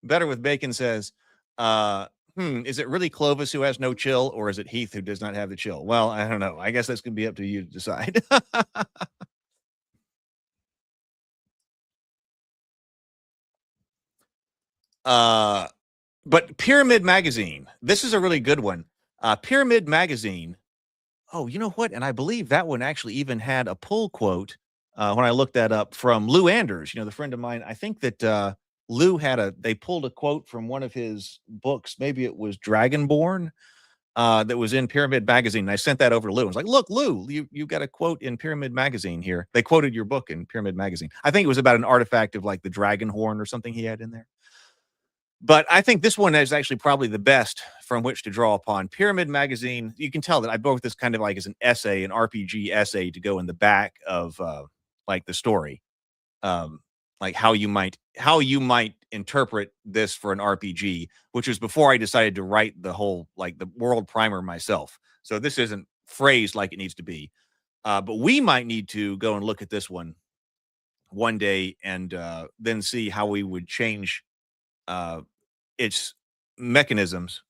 Better with Bacon says, is it really Clovis who has no chill, or is it Heath who does not have the chill? Well, I don't know. I guess that's going to be up to you to decide. But Pyramid Magazine, this is a really good one. Pyramid Magazine. Oh, you know what? And I believe that one actually even had a pull quote when I looked that up from Lou Anders, the friend of mine. I think that Lou they pulled a quote from one of his books. Maybe it was Dragonborn that was in Pyramid Magazine. And I sent that over to Lou. I was like, look, Lou, you got a quote in Pyramid Magazine here. They quoted your book in Pyramid Magazine. I think it was about an artifact of like the dragon horn or something he had in there. But I think this one is actually probably the best from which to draw upon. Pyramid Magazine, you can tell that I wrote this kind of like as an essay, an RPG essay to go in the back of like the story. Like how you might interpret this for an RPG, which was before I decided to write the whole, like the world primer myself. So this isn't phrased like it needs to be. But we might need to go and look at this one day and then see how we would change its mechanisms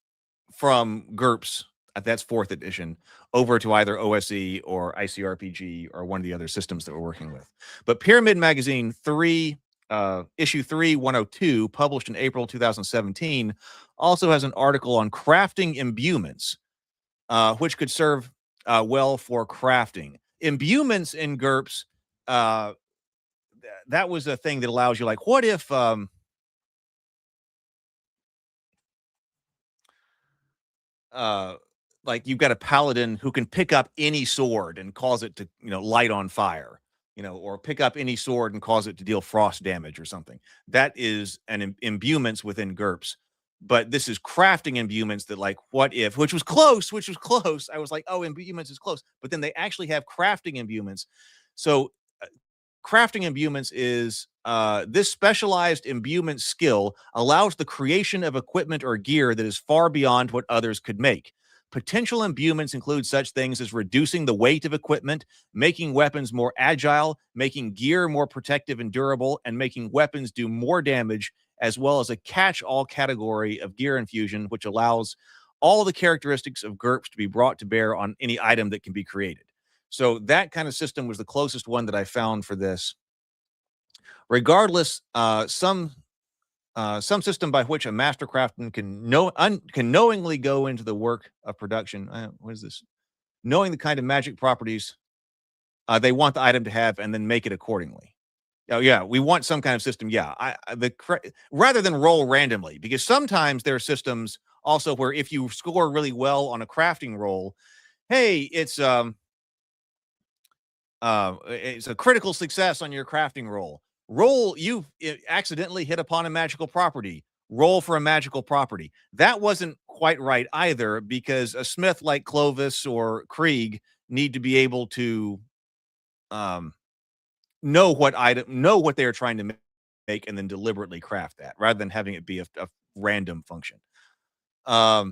from GURPS, that's 4th edition, over to either OSE or ICRPG or one of the other systems that we're working with. But Pyramid Magazine issue 3, 102, published in April 2017, also has an article on crafting imbuements, which could serve well for crafting. Imbuements in GURPS, that was a thing that allows you, like, what if like you've got a paladin who can pick up any sword and cause it to, light on fire, or pick up any sword and cause it to deal frost damage or something. That is an imbuements within GURPS. But this is crafting imbuements that, like, what if, which was close. I was like, oh, imbuements is close. But then they actually have crafting imbuements. So crafting imbuements is this specialized imbuement skill allows the creation of equipment or gear that is far beyond what others could make. Potential imbuements include such things as reducing the weight of equipment, making weapons more agile, making gear more protective and durable, and making weapons do more damage, as well as a catch-all category of gear infusion, which allows all the characteristics of GURPS to be brought to bear on any item that can be created. So that kind of system was the closest one that I found for this. Regardless, some system by which a master craftsman can knowingly go into the work of production. What is this? Knowing the kind of magic properties they want the item to have and then make it accordingly. Oh yeah, we want some kind of system. Yeah, rather than roll randomly, because sometimes there are systems also where if you score really well on a crafting roll, hey, it's a critical success on your crafting roll. You accidentally hit upon a magical property. Roll for a magical property. That wasn't quite right either, because a smith like Clovis or Krieg need to be able to know what they're trying to make, and then deliberately craft that, rather than having it be a random function. Yeah,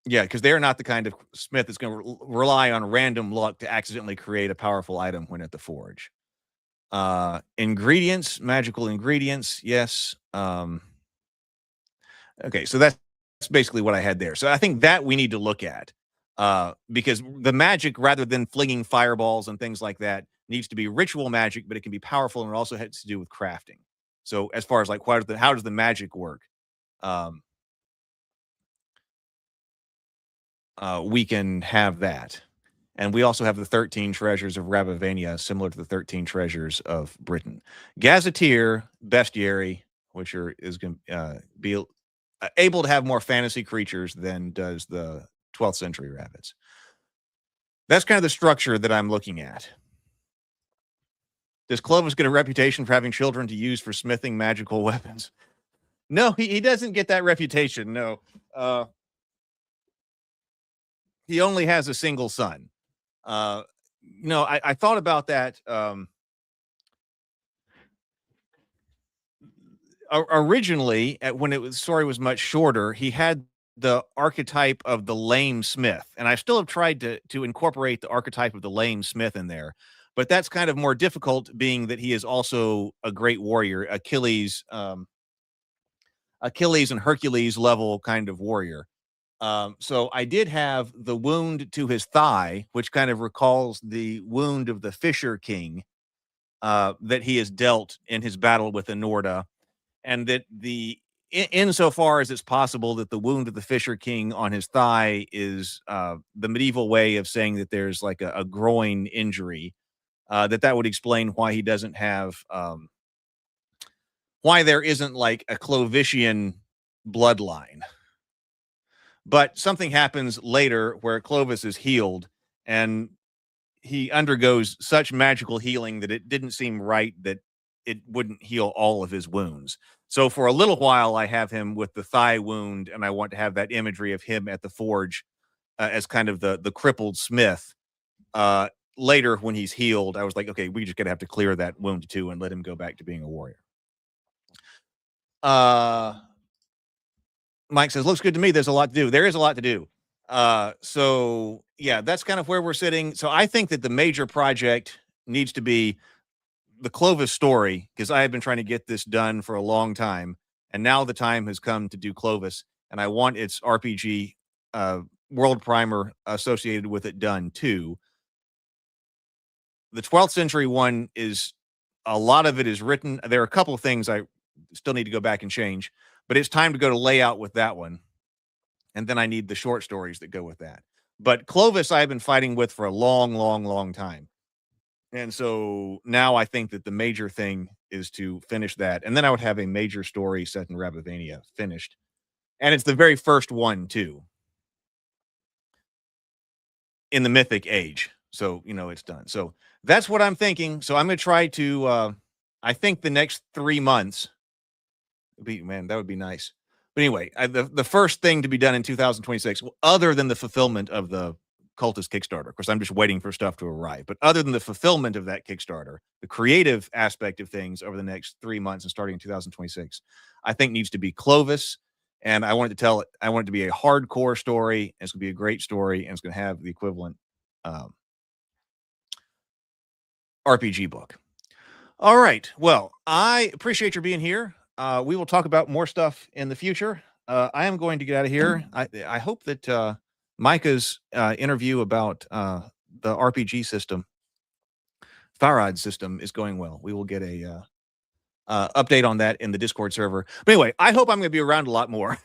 because they're not the kind of smith that's going to rely on random luck to accidentally create a powerful item when at the forge. Ingredients, magical ingredients, yes. Okay, so that's basically what I had there. So I think that we need to look at, because the magic, rather than flinging fireballs and things like that, needs to be ritual magic, but it can be powerful, and it also has to do with crafting. So as far as like how does the magic work? We can have that. And we also have the 13 treasures of Rabavania, similar to the 13 treasures of Britain. Gazetteer, Bestiary, which is going to be able to have more fantasy creatures than does the 12th century rabbits. That's kind of the structure that I'm looking at. Does Clovis get a reputation for having children to use for smithing magical weapons? No, he doesn't get that reputation, no. He only has a single son. I thought about that. Originally, when the story was much shorter, he had the archetype of the lame smith, and I still have tried to incorporate the archetype of the lame smith in there, but that's kind of more difficult, being that he is also a great warrior, Achilles and Hercules level kind of warrior. So I did have the wound to his thigh, which kind of recalls the wound of the Fisher King that he has dealt in his battle with Anorda, and that insofar as it's possible that the wound of the Fisher King on his thigh is the medieval way of saying that there's like a groin injury, that would explain why he doesn't have why there isn't like a Clovisian bloodline. But something happens later where Clovis is healed, and he undergoes such magical healing that it didn't seem right that it wouldn't heal all of his wounds. So for a little while, I have him with the thigh wound, and I want to have that imagery of him at the forge as kind of the crippled smith. Later, when he's healed, I was like, okay, we just gotta have to clear that wound too and let him go back to being a warrior. Mike says, looks good to me. There's a lot to do. There is a lot to do. So yeah, that's kind of where we're sitting. So I think that the major project needs to be the Clovis story, because I have been trying to get this done for a long time, and now the time has come to do Clovis, and I want its RPG world primer associated with it done too. The 12th century one is, a lot of it is written. There are a couple of things I still need to go back and change, but it's time to go to layout with that one. And then I need the short stories that go with that. But Clovis I've been fighting with for a long, long, long time. And so now I think that the major thing is to finish that. And then I would have a major story set in Rabavania finished. And it's the very first one too, in the Mythic Age. So, it's done. So that's what I'm thinking. So I'm going to try to, I think the next 3 months, that would be nice. But anyway, the first thing to be done in 2026, other than the fulfillment of the Cultist Kickstarter, of course, I'm just waiting for stuff to arrive, but other than the fulfillment of that Kickstarter, the creative aspect of things over the next 3 months and starting in 2026, I think needs to be Clovis. And I wanted to be a hardcore story. And it's going to be a great story, and it's going to have the equivalent RPG book. All right. Well, I appreciate your being here. We will talk about more stuff in the future. I am going to get out of here. I hope that Micah's interview about the RPG system, Farad system, is going well. We will get a update on that in the Discord server. But anyway, I hope I'm going to be around a lot more.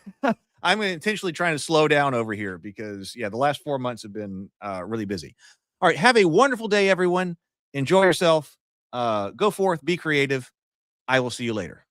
I'm intentionally trying to slow down over here because, the last 4 months have been really busy. All right. Have a wonderful day, everyone. Enjoy yourself. Go forth, be creative. I will see you later.